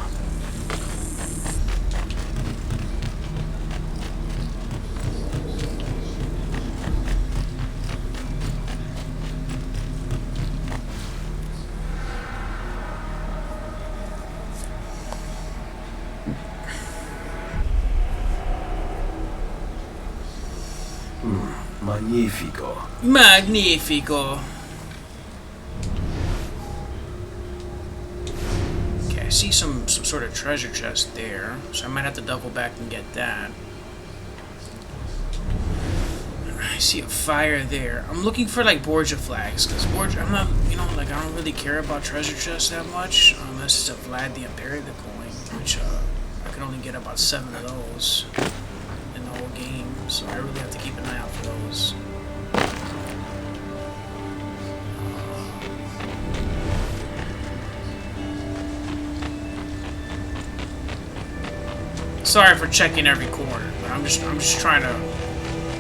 Magnifico. Magnifico. Okay, I see some sort of treasure chest there, so I might have to double back and get that. I see a fire there. I'm looking for like Borgia flags, because Borgia, I'm not, you know, like I don't really care about treasure chests that much, unless it's a Vlad the Impaler coin, which I can only get about 7 of those in the whole game, so I really have to keep an eye out for those. Sorry for checking every corner, but I'm just trying to.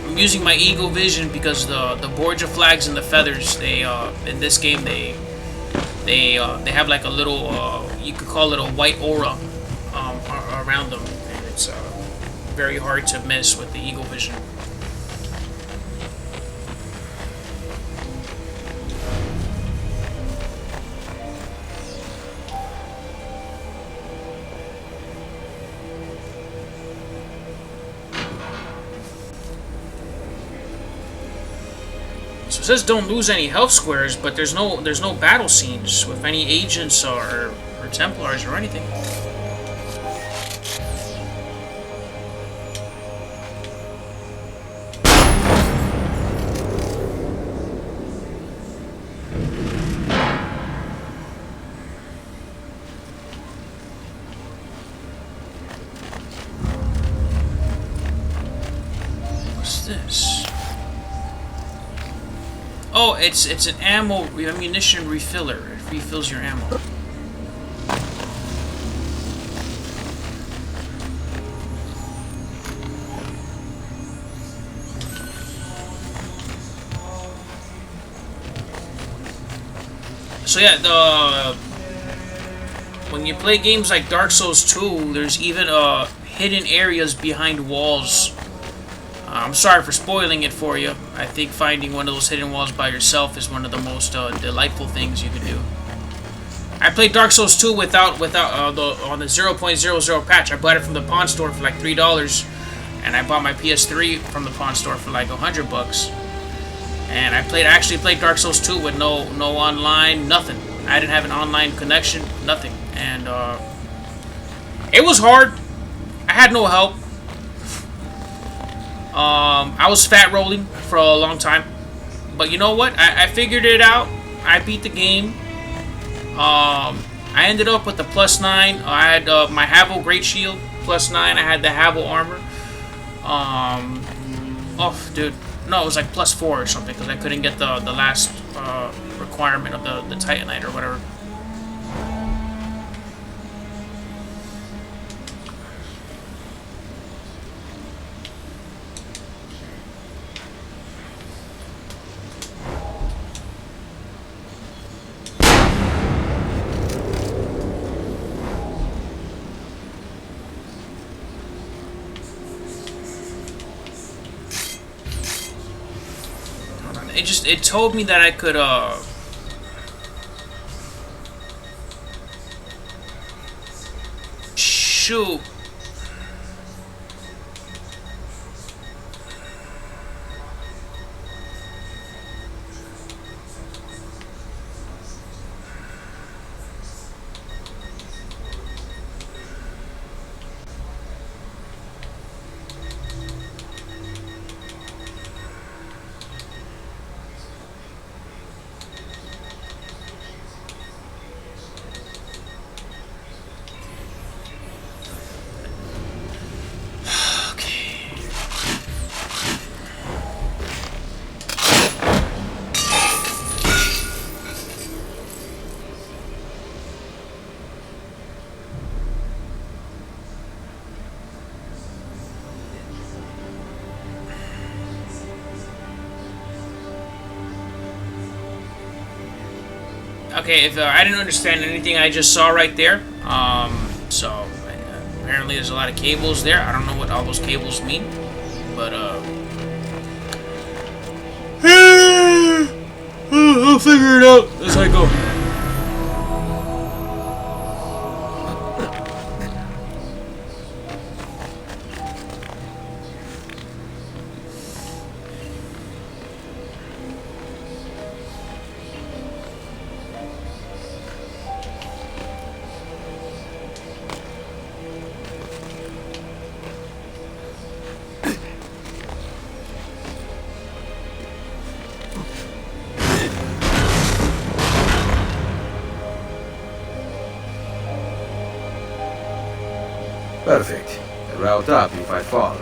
I'm using my eagle vision because the Borgia flags and the feathers, they in this game they have like a little you could call it a white aura around them, and it's very hard to miss with the eagle vision. So it says don't lose any health squares, but there's no battle scenes with any agents or Templars or anything. What's this? Oh, it's an ammunition refiller. It refills your ammo. So yeah, when you play games like Dark Souls 2, there's even hidden areas behind walls. I'm sorry for spoiling it for you. I think finding one of those hidden walls by yourself is one of the most delightful things you can do. I played Dark Souls 2 on the 0.00 patch. I bought it from the pawn store for like $3, and I bought my PS3 from the pawn store for like $100. And I actually played Dark Souls 2 with no online, nothing. I didn't have an online connection, nothing. And it was hard. I had no help. I was fat rolling for a long time. But you know what? I figured it out. I beat the game. I ended up with the +9. I had my Havel Great Shield, +9. I had the Havel Armor. Oh, dude. No, it was like +4 or something, because I couldn't get the last requirement of the Titanite or whatever. It told me that I could shoot. Okay, if I didn't understand anything I just saw right there, so apparently there's a lot of cables there. I don't know what all those cables mean, but I'll figure it out as I go. Perfect. The route up if I fall.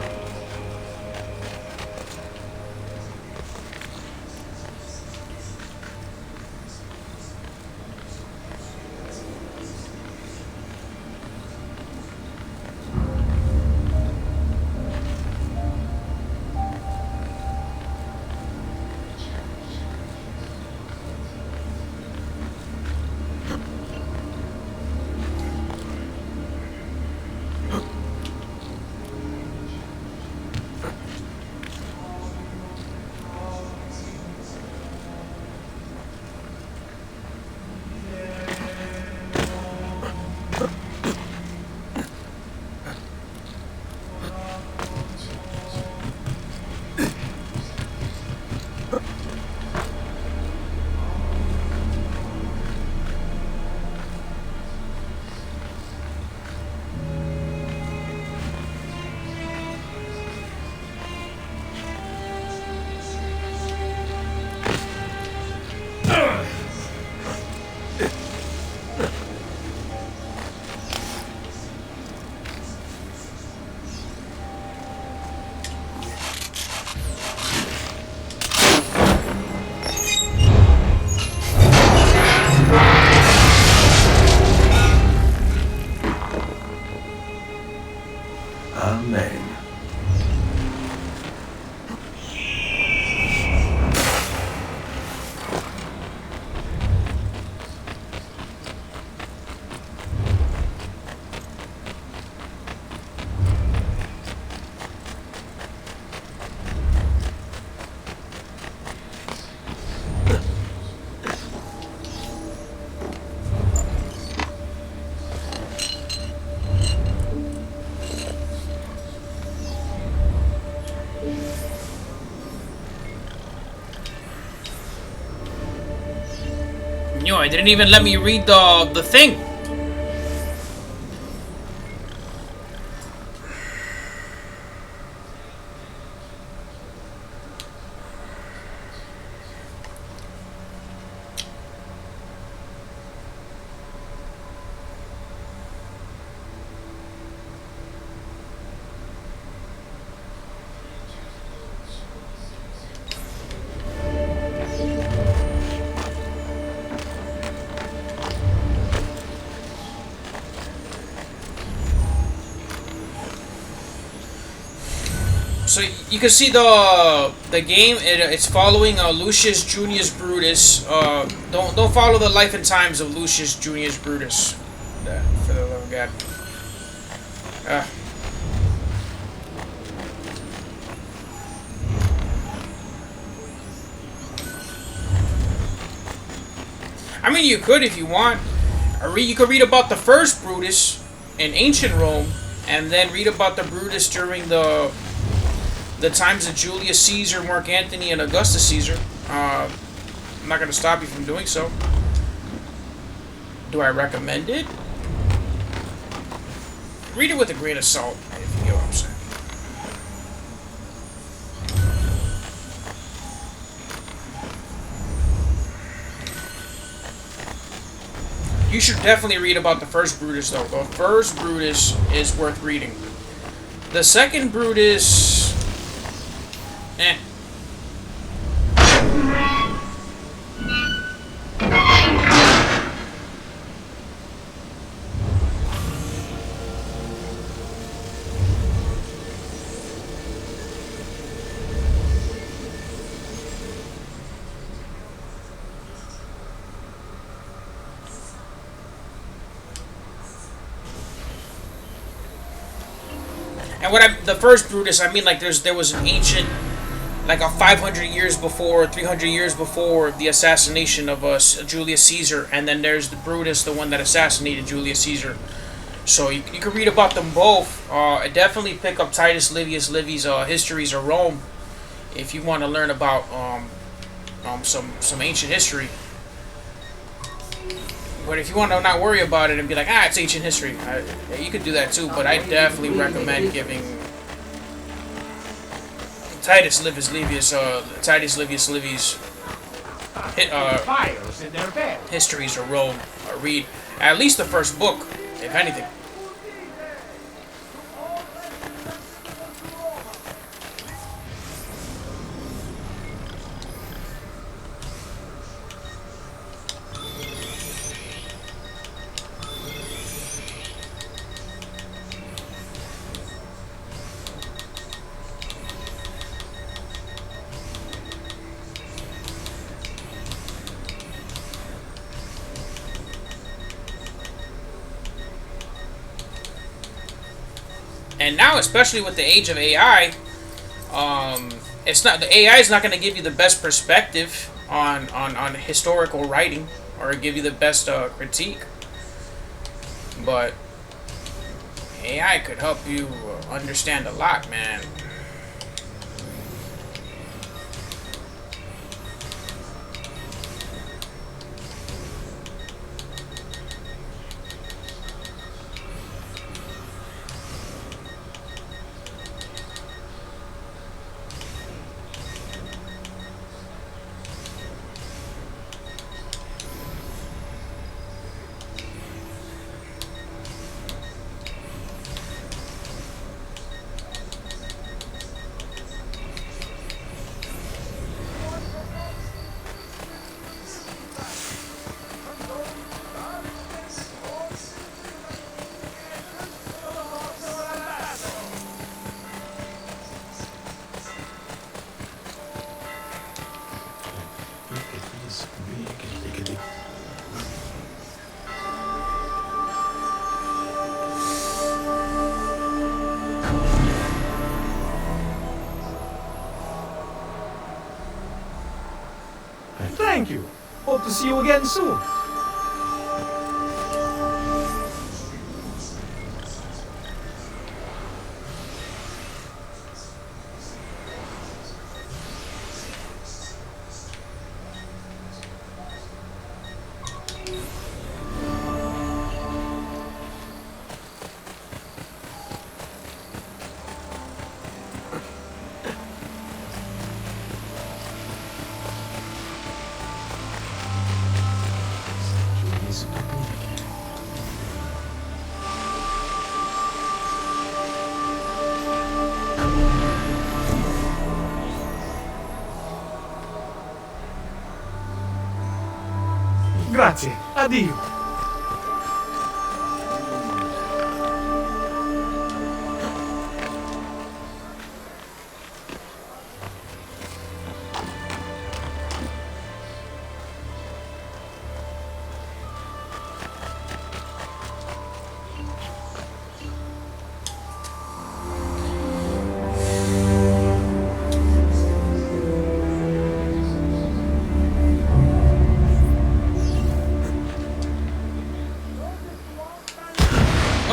Yo, I didn't even let me read the thing. So you can see the game. It's following Lucius Junius Brutus. Don't follow the life and times of Lucius Junius Brutus. For the love of God. I mean, you could if you want. You could read about the first Brutus in ancient Rome, and then read about the Brutus during the times of Julius Caesar, Mark Antony, and Augustus Caesar. I'm not going to stop you from doing so. Do I recommend it? Read it with a grain of salt, if you get what I'm saying. You should definitely read about the first Brutus, though. The first Brutus is worth reading. The second Brutus... Eh. And the first Brutus, I mean, like there was an ancient, like a 500 years before, 300 years before the assassination of Julius Caesar, and then there's the Brutus, the one that assassinated Julius Caesar. So you can read about them both. Definitely pick up Titus Livius Livy's Histories of Rome if you want to learn about some ancient history. But if you want to not worry about it and be like, it's ancient history, you could do that too. But I definitely recommend giving Titus Livius Livy's Histories of Rome a read. At least the first book, if anything. And now, especially with the age of AI, the AI is not going to give you the best perspective on historical writing or give you the best critique. But AI could help you understand a lot, man. Thank you. Hope to see you again soon. Grazie. Addio.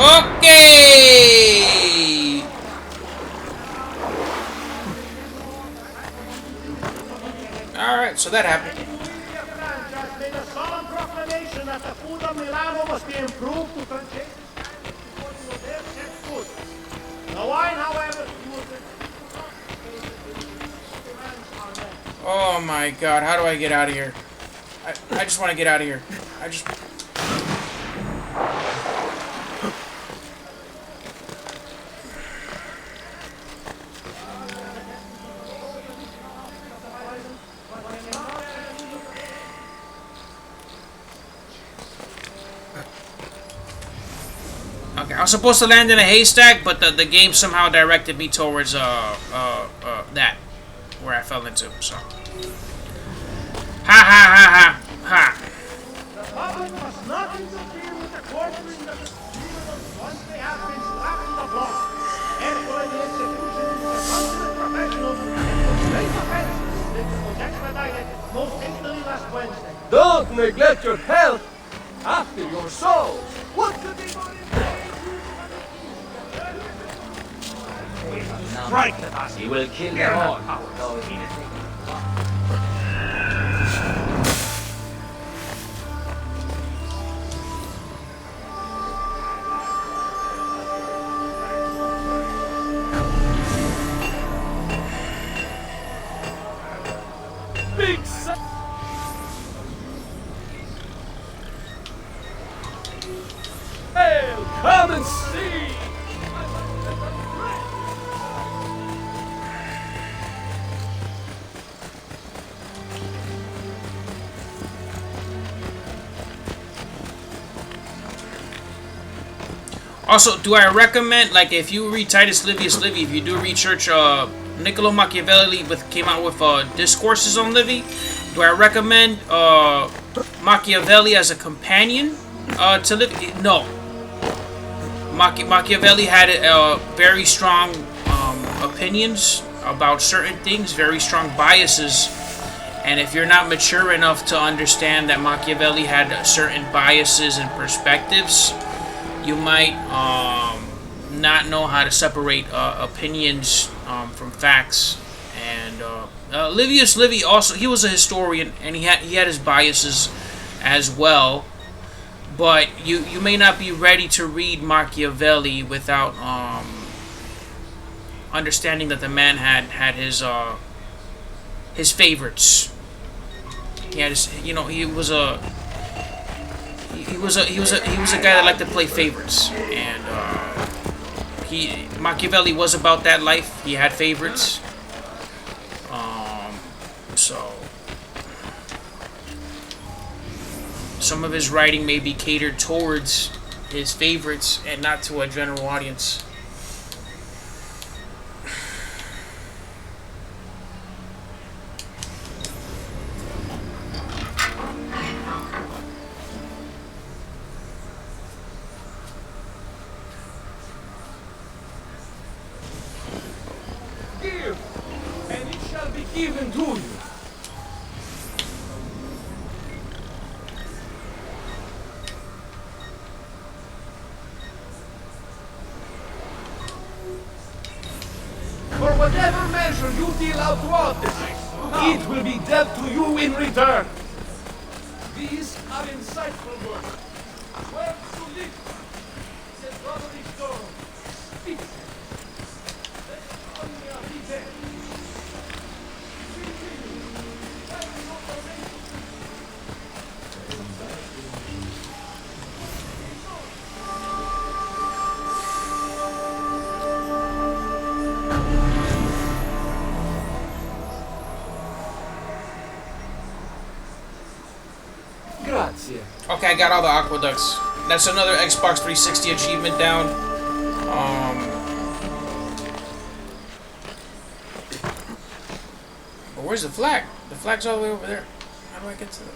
Okay. All right, so that happened. Made a solemn proclamation that the food of Milano must be improved to contain their set food. The wine, however, Oh my God! How do I get out of here? I just want to get out of here. Okay, I was supposed to land in a haystack, but the game somehow directed me towards that where I fell into. So, ha ha ha ha ha. the public must not interfere with the quartering of the citizens once they have been slapping the block. Employ the institutions as consummate professionals and great offense. This was expedited most hastily last Wednesday. Don't neglect your health after your soul. What could be more Strike at us, he will kill you all. Big Hail, come and see! Also, do I recommend, like, if you read Titus Livius Livy, if you do research, Niccolo Machiavelli came out with discourses on Livy. Do I recommend Machiavelli as a companion to Livy? No. Machiavelli had very strong opinions about certain things, very strong biases. And if you're not mature enough to understand that Machiavelli had certain biases and perspectives, you might not know how to separate opinions from facts. And Livius Livy also, he was a historian, and he had his biases as well. But you may not be ready to read Machiavelli without understanding that the man had his favorites. He had his, he was a guy that liked to play favorites, and Machiavelli was about that life. He had favorites, so some of his writing may be catered towards his favorites and not to a general audience. Give, and it shall be given to you. For whatever measure you deal out to others, it will be dealt to you in return. These are insightful words. Where to live? Said Brotherhood. Speak. Grazie. Okay, I got all the aqueducts. That's another Xbox 360 achievement down. But where's the flag? The flag's all the way over there. How do I get to it?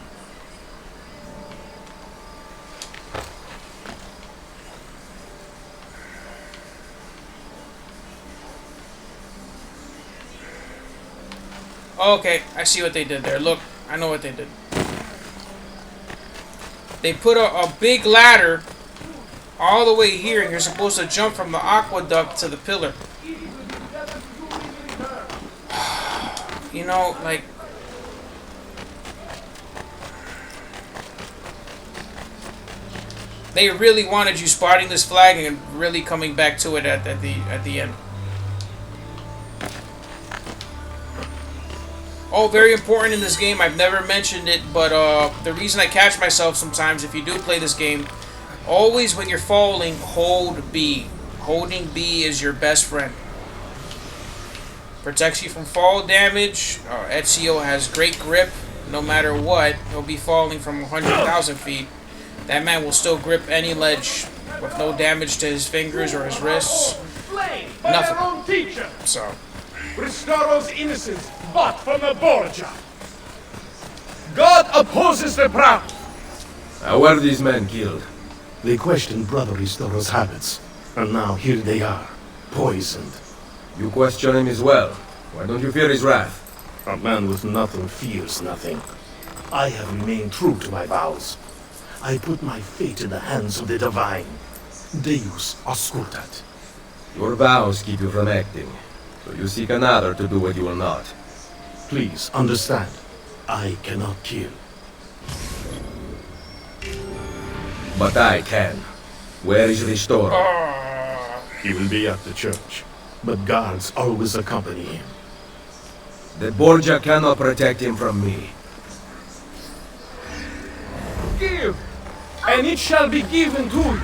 Okay, I see what they did there. Look, I know what they did. They put a big ladder all the way here, and you're supposed to jump from the aqueduct to the pillar. You know, like... They really wanted you spotting this flag and really coming back to it at the end. Oh, very important in this game. I've never mentioned it, but the reason I catch myself sometimes, if you do play this game, always when you're falling, hold B. Holding B is your best friend. Protects you from fall damage. Ezio has great grip. No matter what, he'll be falling from 100,000 feet. That man will still grip any ledge with no damage to his fingers or his wrists. Nothing. So... Restoro's innocence, but from the Borgia. God opposes the proud. How were these men killed? They questioned Brother Restoro's habits, and now here they are, poisoned. You question him as well. Why don't you fear his wrath? A man with nothing fears nothing. I have remained true to my vows. I put my fate in the hands of the divine. Deus auscultat. Your vows keep you from acting. So you seek another to do what you will not. Please understand, I cannot kill. But I can. Where is Ristoro? He will be at the church, but guards always accompany him. The Borgia cannot protect him from me. Give, and it shall be given to you.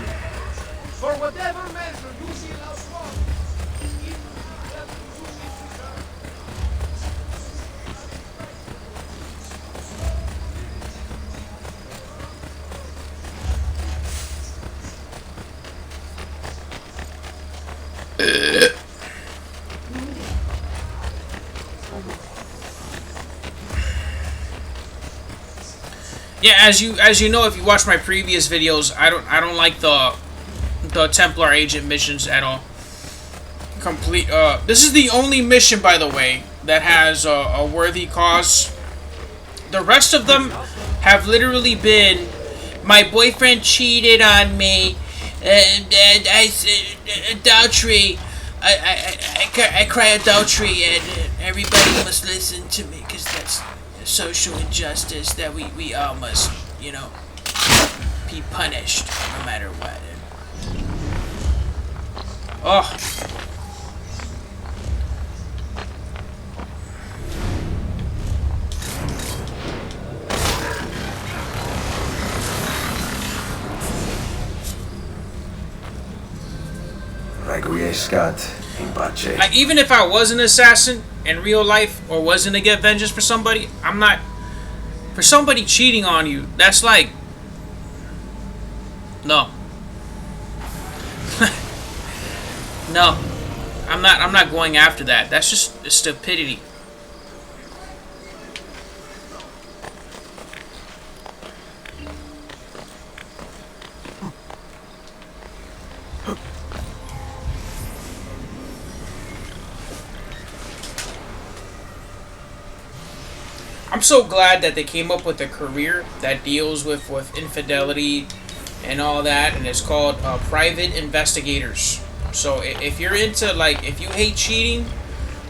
For whatever measure you see allows one. Yeah, as you know, if you watch my previous videos, I don't like the Templar agent missions at all. Complete. This is the only mission, by the way, that has a worthy cause. The rest of them have literally been, my boyfriend cheated on me, and I adultery. I cry adultery, and everybody must listen to me because that's social injustice that we all must, you know, be punished no matter what. Oh. Requiescat in pace. Like, even if I was an assassin in real life or wasn't to get vengeance for somebody, I'm not. For somebody cheating on you, that's like. No. No. I'm not going after that. That's just stupidity. I'm so glad that they came up with a career that deals with infidelity and all that, and it's called private investigators. So if you're into, like, if you hate cheating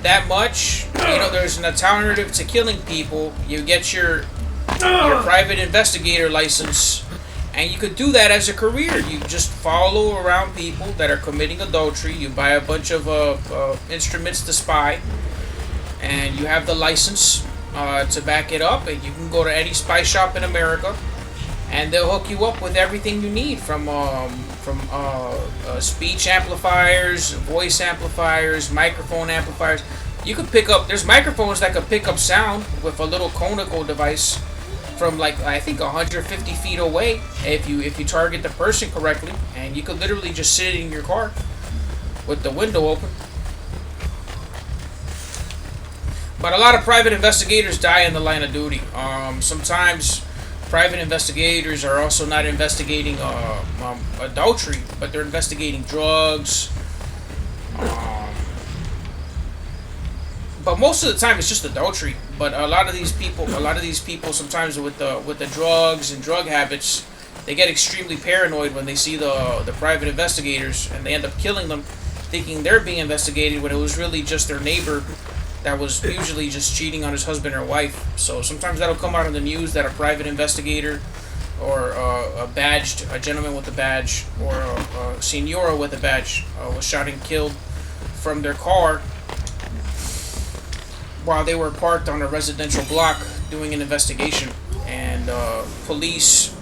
that much, you know, there's an alternative to killing people. You get your private investigator license, and you could do that as a career. You just follow around people that are committing adultery. You buy a bunch of instruments to spy, and you have the license to back it up, and you can go to any spy shop in America, and they'll hook you up with everything you need from speech amplifiers, voice amplifiers, microphone amplifiers. You could pick up. There's microphones that could pick up sound with a little conical device from like I think 150 feet away if you target the person correctly, and you could literally just sit in your car with the window open. But a lot of private investigators die in the line of duty. Sometimes private investigators are also not investigating adultery, but they're investigating drugs. But most of the time, it's just adultery. But a lot of these people, sometimes with the drugs and drug habits, they get extremely paranoid when they see the private investigators, and they end up killing them, thinking they're being investigated when it was really just their neighbor that was usually just cheating on his husband or wife. So sometimes that'll come out in the news that a private investigator or a gentleman with a badge or a senora with a badge was shot and killed from their car while they were parked on a residential block doing an investigation. And police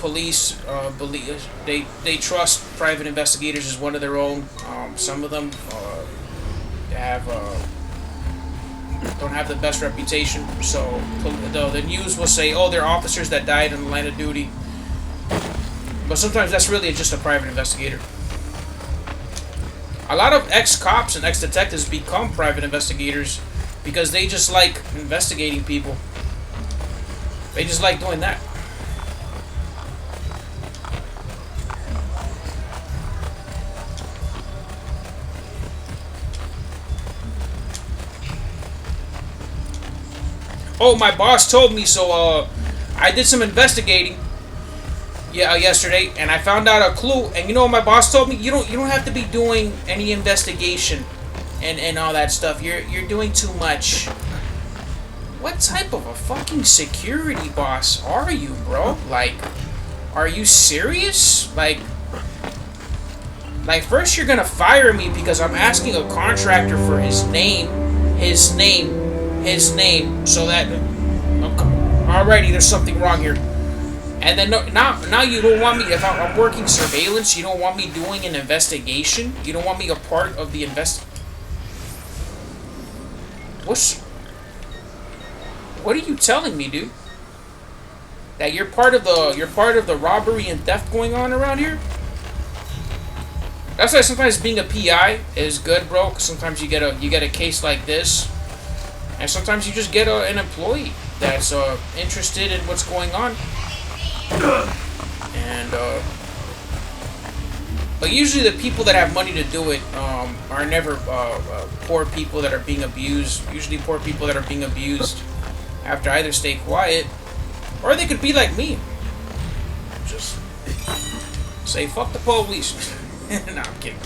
believe they trust private investigators as one of their own. Some of them don't have the best reputation, so the news will say, oh, they're officers that died in the line of duty, but sometimes that's really just a private investigator. A lot of ex-cops and ex-detectives become private investigators because they just like investigating people. They just like doing that. Oh, my boss told me, so I did some investigating yesterday, and I found out a clue. And you know what my boss told me? You don't have to be doing any investigation and all that stuff. You're doing too much. What type of a fucking security boss are you, bro? Like, are you serious? Like first you're gonna fire me because I'm asking a contractor for his name, so that alrighty, there's something wrong here. And then now you don't want me, if I'm working surveillance, you don't want me doing an investigation. You don't want me a part of the what are you telling me, dude? That you're part of the robbery and theft going on around here? That's why sometimes being a PI is good, bro. Cause sometimes you get a case like this, and sometimes you just get an employee that's interested in what's going on. And but usually the people that have money to do it are never poor people that are being abused. Usually poor people that are being abused have to either stay quiet, or they could be like me, just say fuck the police. No, I'm kidding.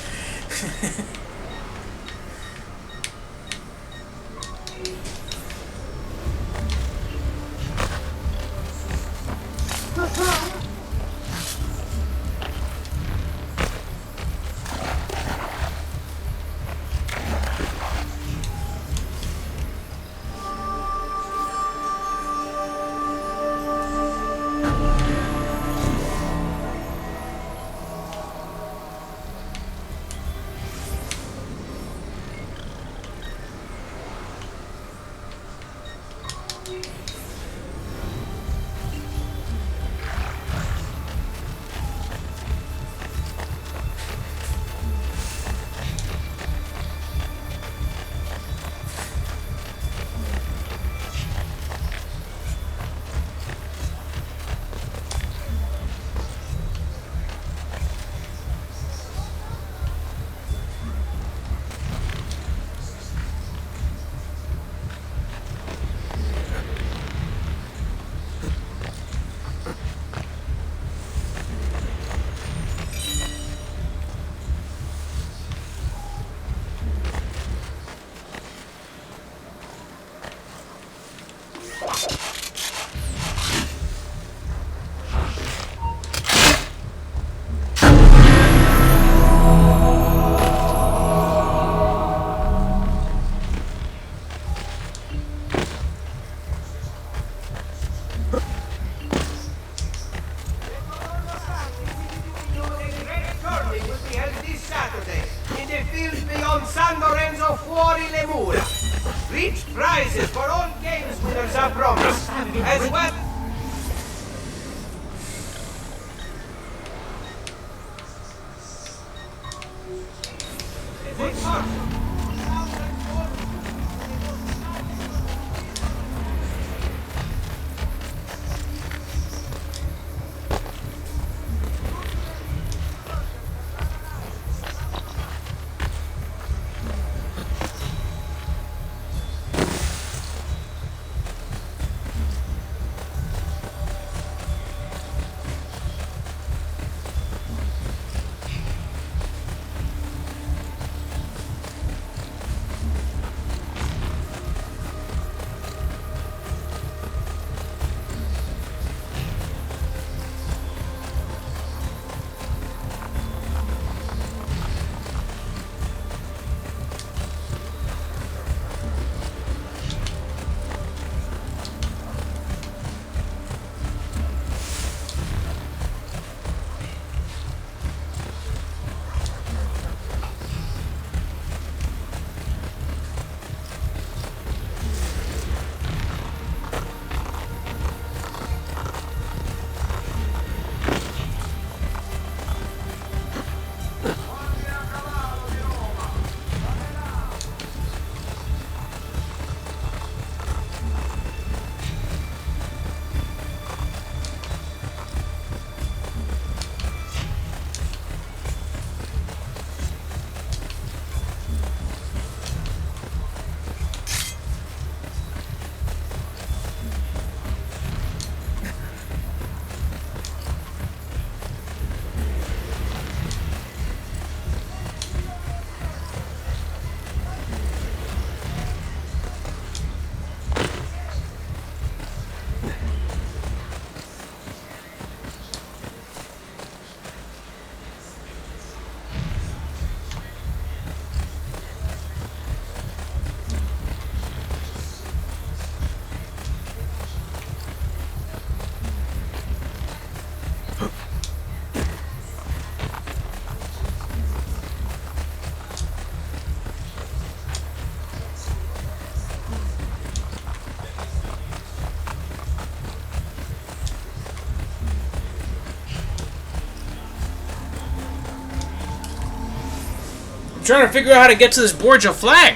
I'm trying to figure out how to get to this Borgia flag.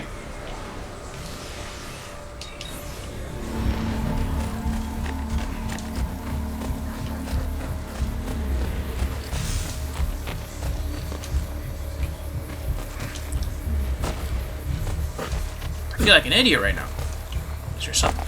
I feel like an idiot right now. Is there something?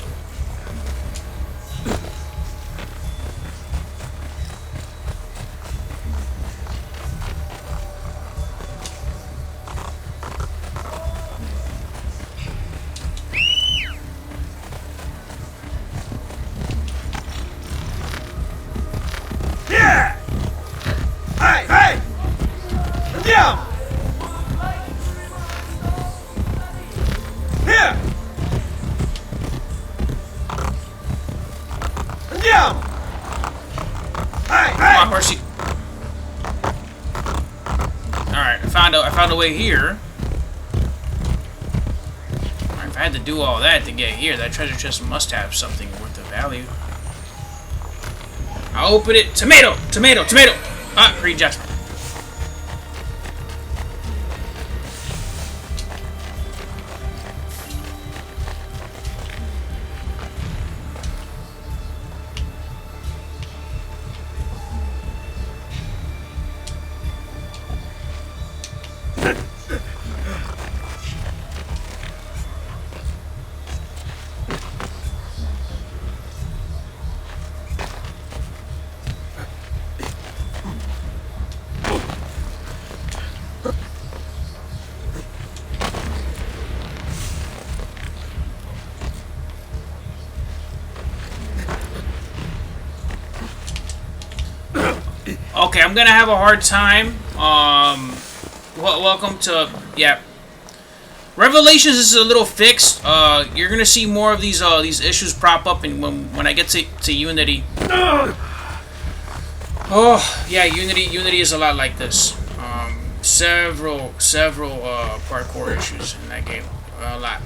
I found a way here. If I had to do all that to get here, that treasure chest must have something worth of value. I'll open it. Tomato! Tomato! Tomato! Ah, green jasper. Okay, I'm gonna have a hard time. Welcome to Revelations is a little fixed. You're gonna see more of these issues prop up, and when I get to Unity. Oh yeah, Unity is a lot like this. Several parkour issues in that game. A lot.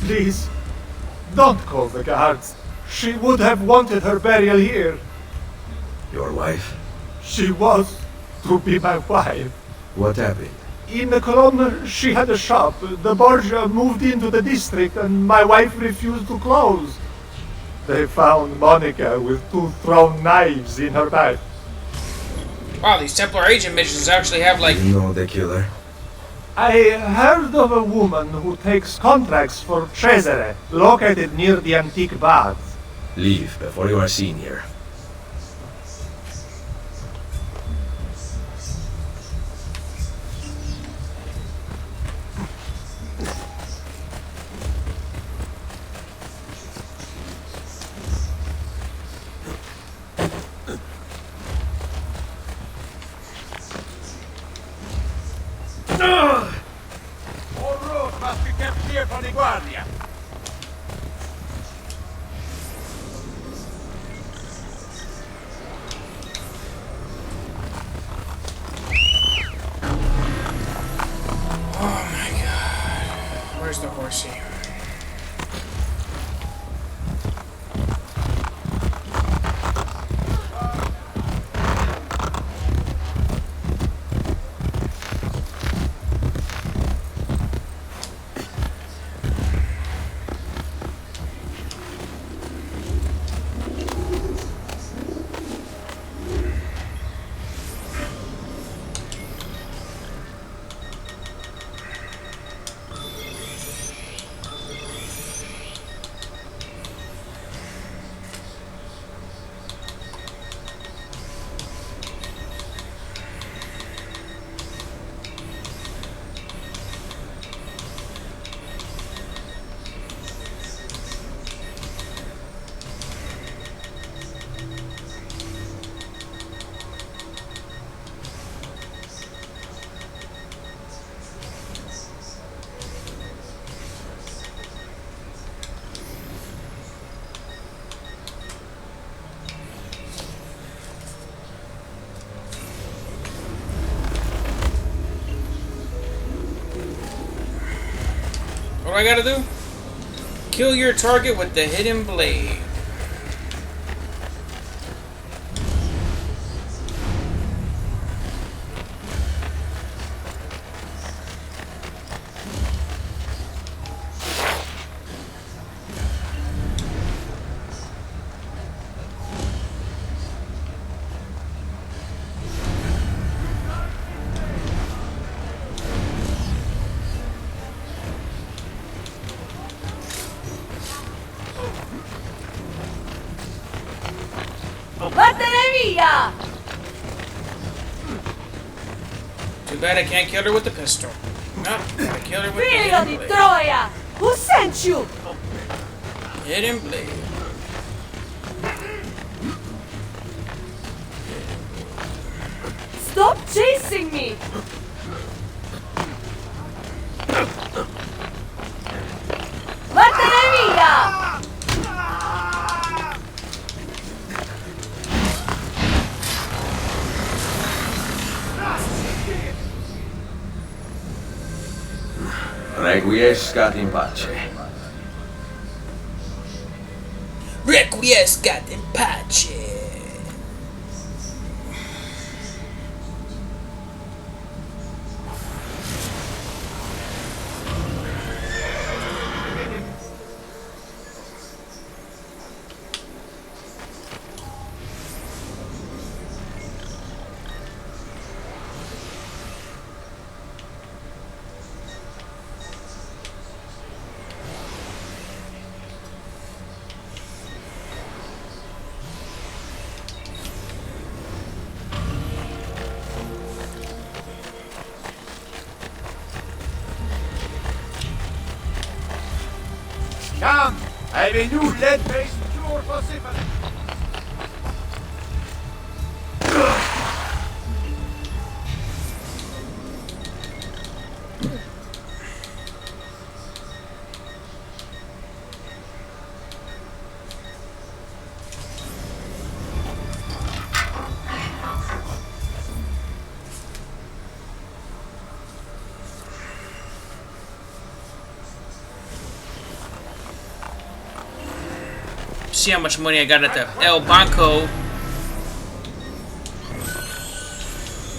Please, don't call the guards. She would have wanted her burial here. Your wife? She was to be my wife. What happened? In the Colonne, she had a shop. The Borgia moved into the district and my wife refused to close. They found Monica with 2 thrown knives in her back. Wow, these Templar agent missions actually have like... You know the killer? I heard of a woman who takes contracts for Cesare, located near the antique baths. Leave before you are seen here. All roads must be kept clear from the Guardia. Oh my god. Where's the horsey? What do I gotta do? Kill your target with the hidden blade. Bartolomeo! Too bad I can't kill her with the pistol. No, I kill her with the Figlio hidden di blade. Troia! Who sent you? Hidden blade. Stop chasing me! Bartolomeo! Requiescat in pace. Requiescat in pace. Come! I have a new lead-based cure for syphilis. See how much money I got at the El Banco.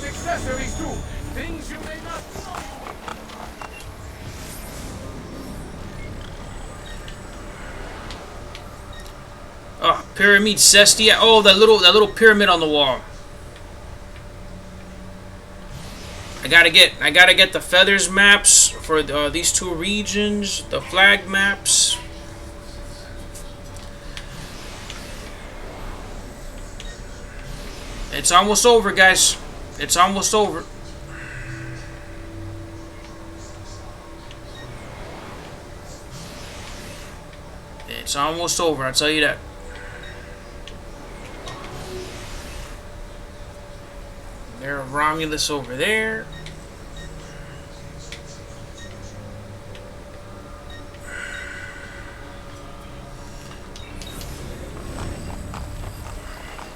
Accessories too. Things you may not know. Oh, pyramid cestia. Oh, that little pyramid on the wall. I gotta get the feathers maps for these two regions, the flag maps. It's almost over, guys. It's almost over. It's almost over, I'll tell you that. There's Romulus over there.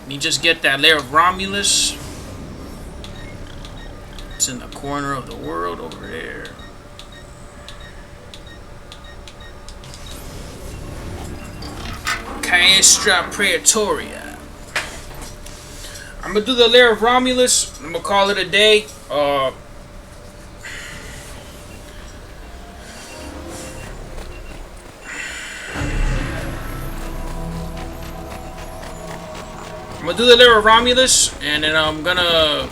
Let me just get that layer of Romulus. It's in the corner of the world over there. Caestra Praetoria. I'm gonna do the layer of Romulus. I'm gonna call it a day. I'm gonna do the layer of Romulus, and then I'm gonna...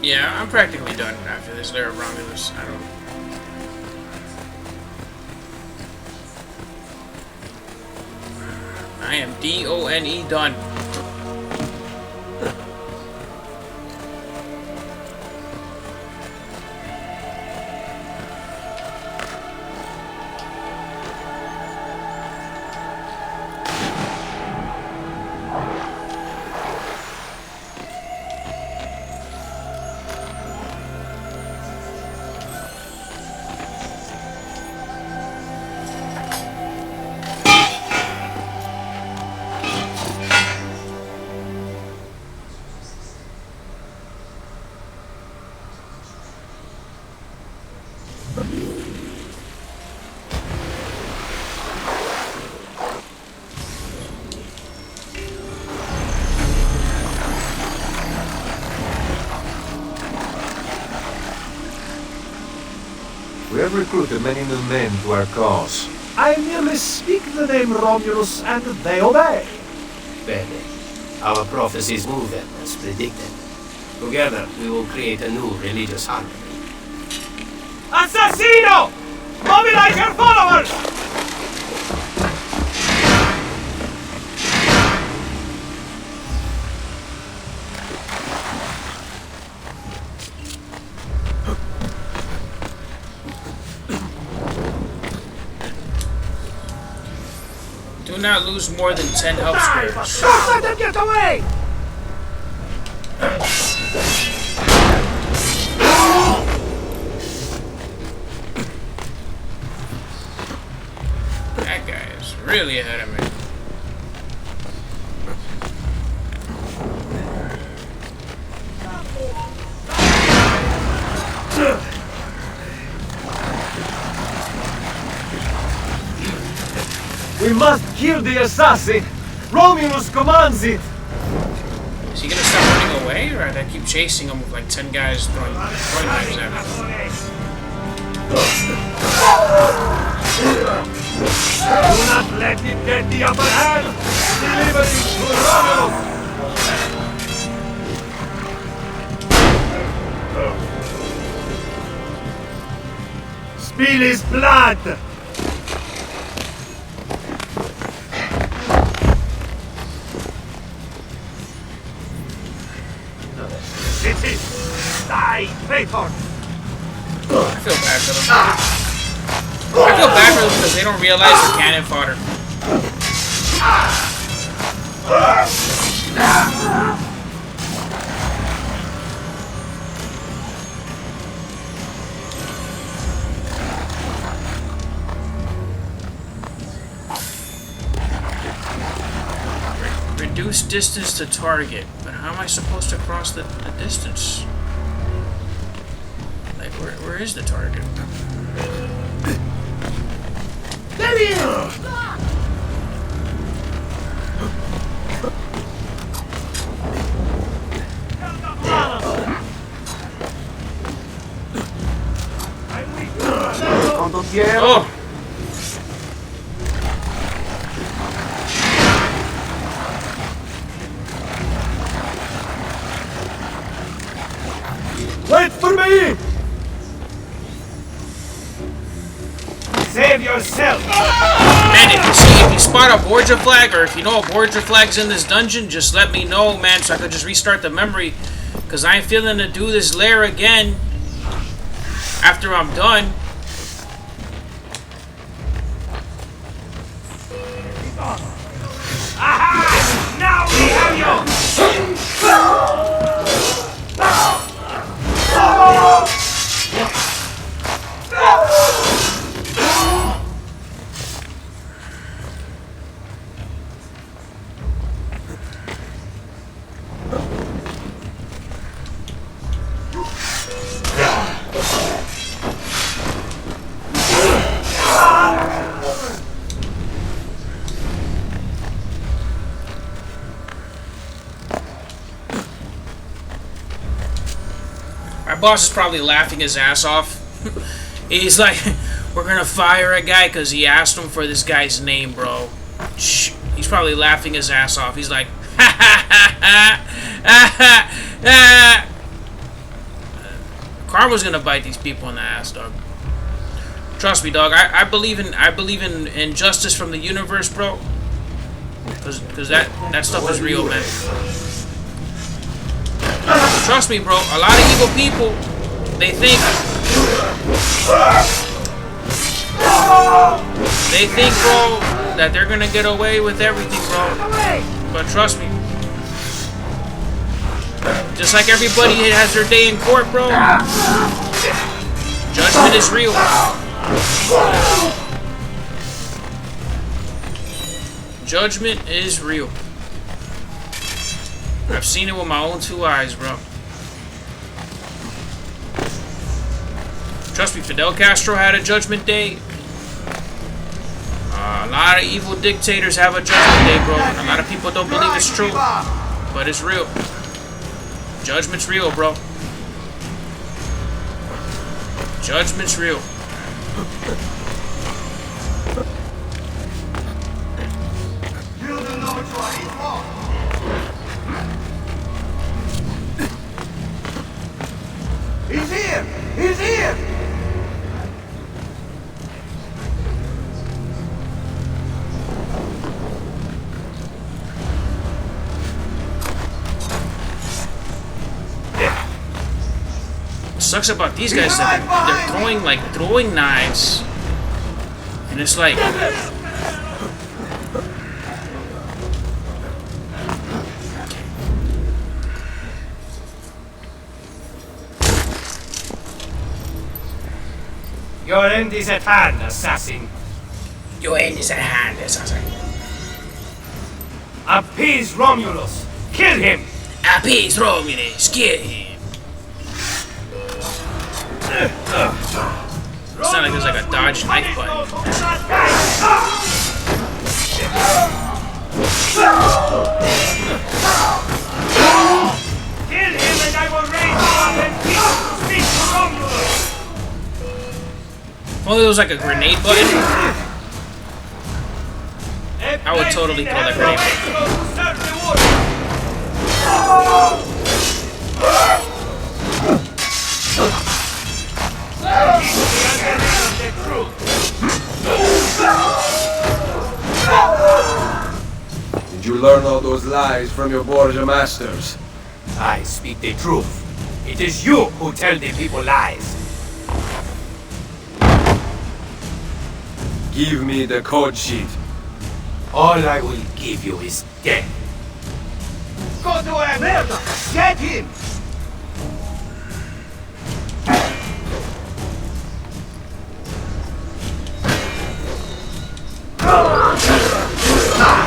Yeah, I'm practically done after this layer of Romulus. I am D-O-N-E done. We have recruited many new men to our cause. I merely speak the name Romulus and they obey. Bene. Our prophecies move them as predicted. Together, we will create a new religious harmony. Assassino! Mobilize your followers! Do not lose more than 10 health squares. Don't let them get away! That guy is really ahead of me. We must kill the assassin! Romulus commands it! Is he gonna stop running away, or I keep chasing him with like 10 guys throwing knives at me? Do not let him get the upper hand! Deliver it to Romulus! Spill his blood! City! Die, traitor! I feel bad for them. I feel bad for them because they don't realize the cannon fodder. Reduce distance to target, but how am I supposed to cross the distance? Like, where is the target? There he is! Oh! Wait for me! Save yourself! Man, if you spot a Borgia flag, or if you know a Borgia flag's in this dungeon, just let me know, man, so I could just restart the memory. Because I ain't feeling to do this lair again after I'm done. Aha! Now we have you! My boss is probably laughing his ass off. He's like, we're gonna fire a guy because he asked him for this guy's name, bro. Shh. He's probably laughing his ass off. He's like, ha ha ha ha ha ha. Karma's gonna bite these people in the ass, dog. Trust me, dog. I believe in justice from the universe, bro. Cause that stuff is real, man. Trust me, bro. A lot of evil people, they think, bro, that they're gonna get away with everything, bro. But trust me, just like everybody has their day in court, bro. Judgment is real. Judgment is real. I've seen it with my own two eyes, bro. Trust me, Fidel Castro had a judgment day. A lot of evil dictators have a judgment day, bro. And a lot of people don't believe it's true. But it's real. Judgment's real, bro. Judgment's real. He's here! He's here! Sucks about these guys that they're throwing knives, and it's like Your end is at hand, assassin. your end is at hand, assassin. Appease Romulus. Kill him. Appease Romulus, kill him. It's not like there's like a dodge knife button. Kill him and I will raise you up and teach you to speak to Romulus. If only there was like a grenade button, I would totally throw that grenade Did you learn all those lies from your Borgia masters? I speak the truth. It is you who tell the people lies. Give me the code sheet. All I will give you is death. Go to a murder! Get him!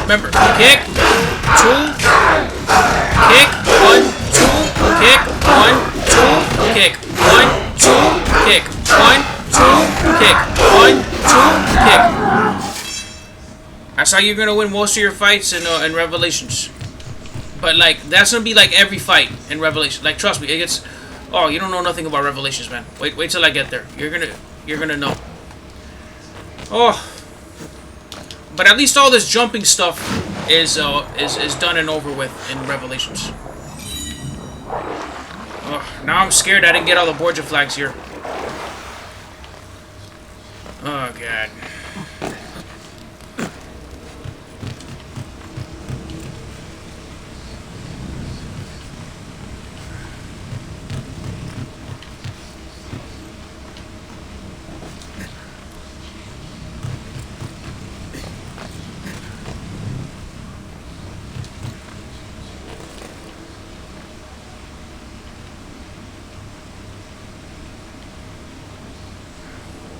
Remember, kick, 2, kick, 1, 2, kick, 1, 2, kick, 1, 2, kick, 1, 2, kick, 1, 2, kick. That's how you're gonna win most of your fights in Revelations. But like, that's gonna be like every fight in Revelation. Like, trust me, it gets. Oh, you don't know nothing about Revelations, man. Wait till I get there. You're gonna know. Oh. But at least all this jumping stuff is done and over with in Revelations. Oh, now I'm scared I didn't get all the Borgia flags here. Oh god.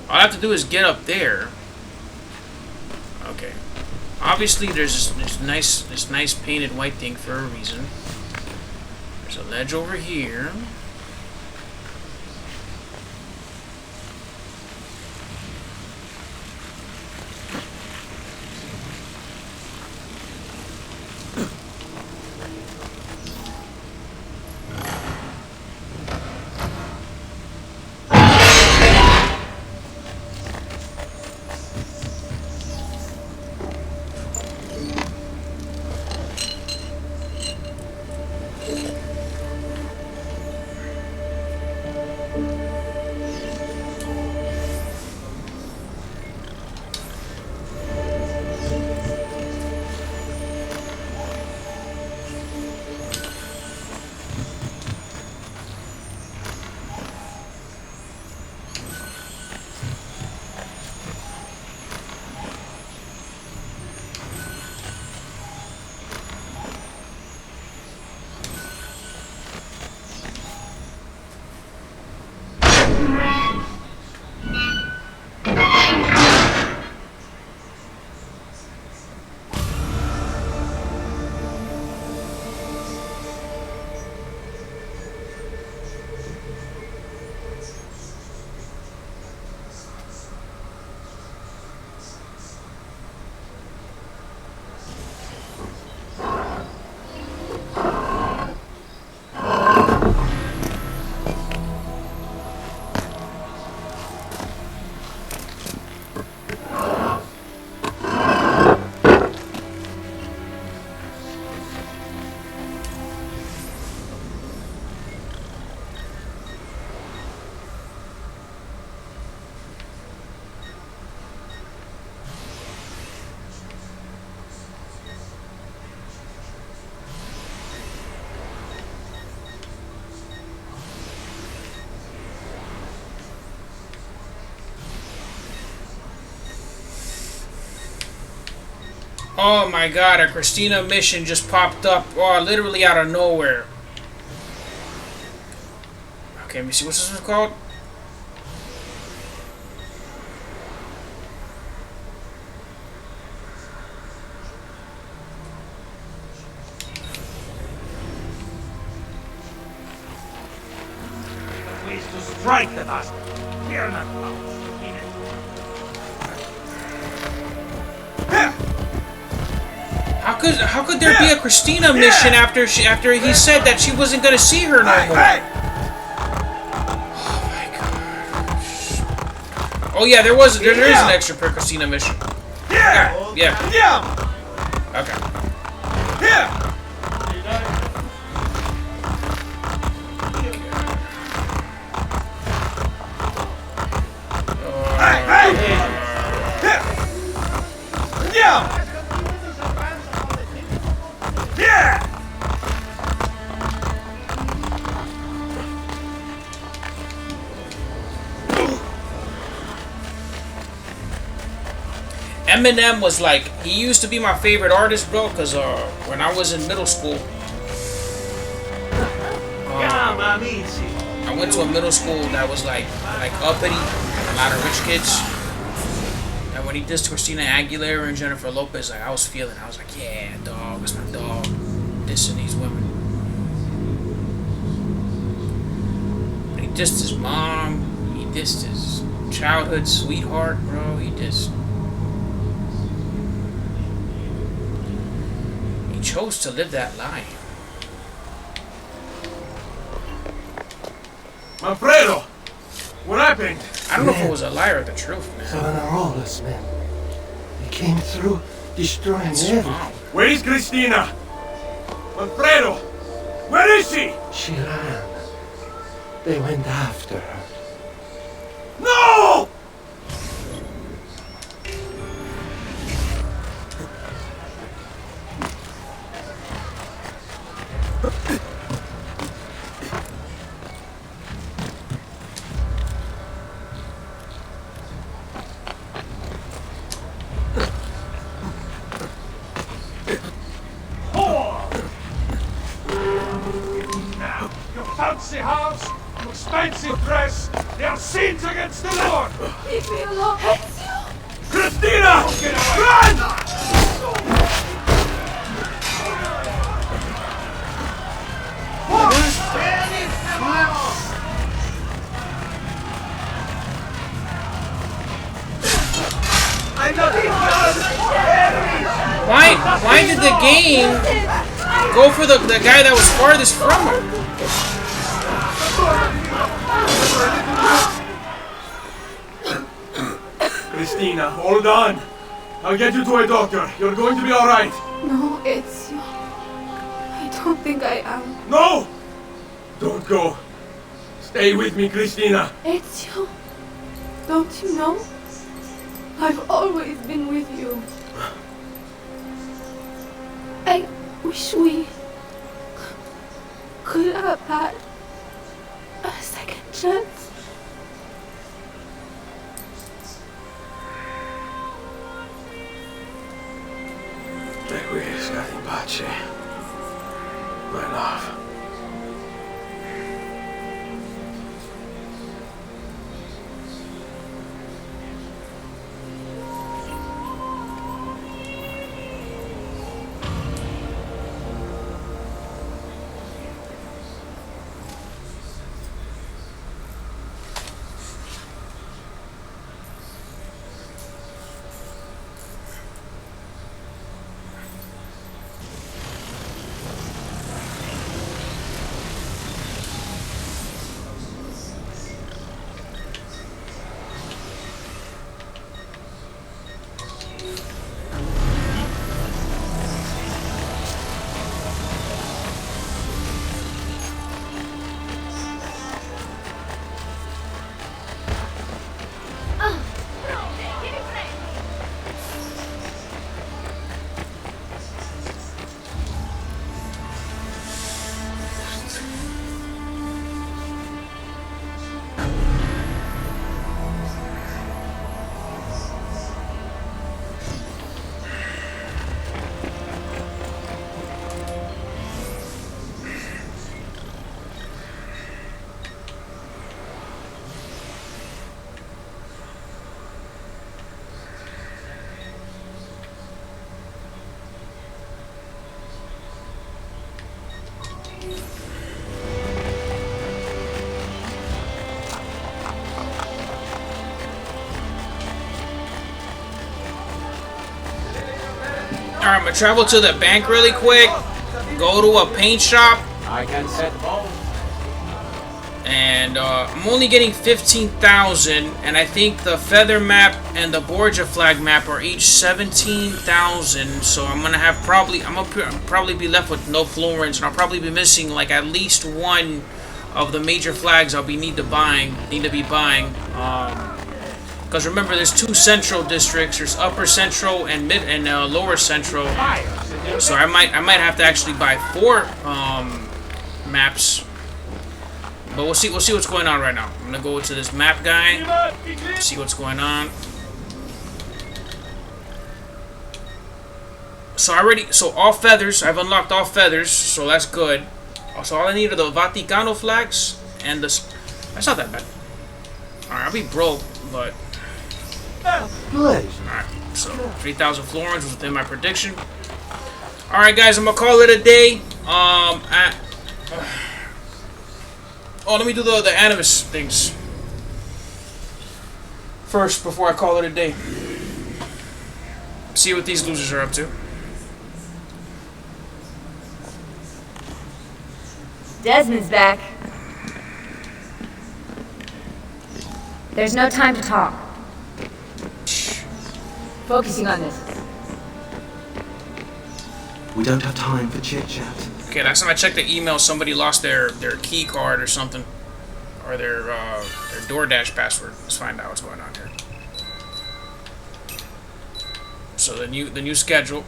All I have to do is get up there. Okay. Obviously, there's this nice painted white thing for a reason. There's a ledge over here. Oh my god, a Christina mission just popped up. Oh, literally out of nowhere. Okay, let me see. What's this one called? Ways to strike the bastard. Fear not, foul. How could there be a Christina mission after he said that she wasn't gonna see her no more? Oh my gosh. Oh yeah, there is an extra per Christina mission. Yeah. Okay. Eminem was like, he used to be my favorite artist, bro, because when I was in middle school, I went to a middle school that was like uppity, a lot of rich kids. And when he dissed Christina Aguilera and Jennifer Lopez, like I was like, yeah, dog, it's my dog, dissing these women. And he dissed his mom, he dissed his childhood sweetheart, bro, he chose to live that life. Manfredo! What happened? I don't know if it was a lie or the truth, man. Romulus, man. They came through, destroying everything. Where is Christina? Manfredo! Where is she? She ran. They went after her. No! Fancy house, your expensive dress, they are sins against the Lord! Leave me alone, Ezio! Christina! Run! Why did the game go for the guy that was farthest from her? Christina, hold on. I'll get you to a doctor. You're going to be all right. No, Ezio. I don't think I am. No! Don't go. Stay with me, Christina. Ezio, don't you know? I've always been with you. I wish we could have had a second chance. Requiescat in pace, my love. Alright, I'm gonna travel to the bank really quick. Go to a paint shop. I can set both. And I'm only getting 15,000, and I think the feather map and the Borgia flag map are each 17,000. So I'm gonna probably be left with no florins, and I'll probably be missing like at least one of the major flags I'll need to be buying. Because remember, there's two central districts. There's Upper Central and Lower Central. So I might have to actually buy 4 maps. But we'll see what's going on right now. I'm gonna go to this map guy, see what's going on. So all feathers. I've unlocked all feathers, so that's good. So all I need are the Vaticano flags and the. That's not that bad. All right, I'll be broke, but. Alright, so 3,000 florins was within my prediction. Alright guys, I'm gonna call it a day. Let me do the animus things first before I call it a day. See what these losers are up to. Desmond's back. There's no time to talk. Focusing on this. We don't have time for chit-chat. Okay, last time I checked the email, somebody lost their key card or something. Or their DoorDash password. Let's find out what's going on here. So the new schedule.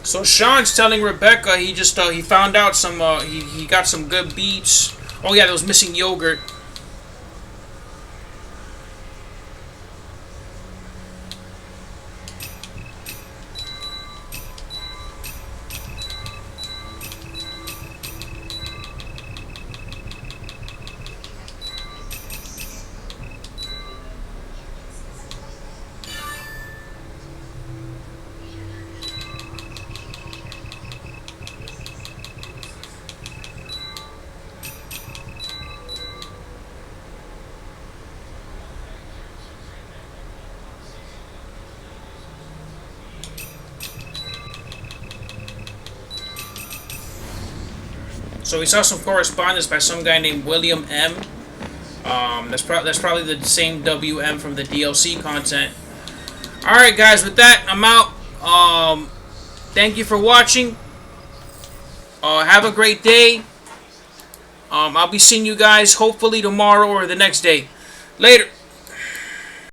So Sean's telling Rebecca he just he found out some he got some good beats. Oh yeah, there was missing yogurt. So we saw some correspondence by some guy named William M. That's probably the same WM from the DLC content. Alright guys, with that, I'm out. Thank you for watching. Have a great day. I'll be seeing you guys hopefully tomorrow or the next day. Later.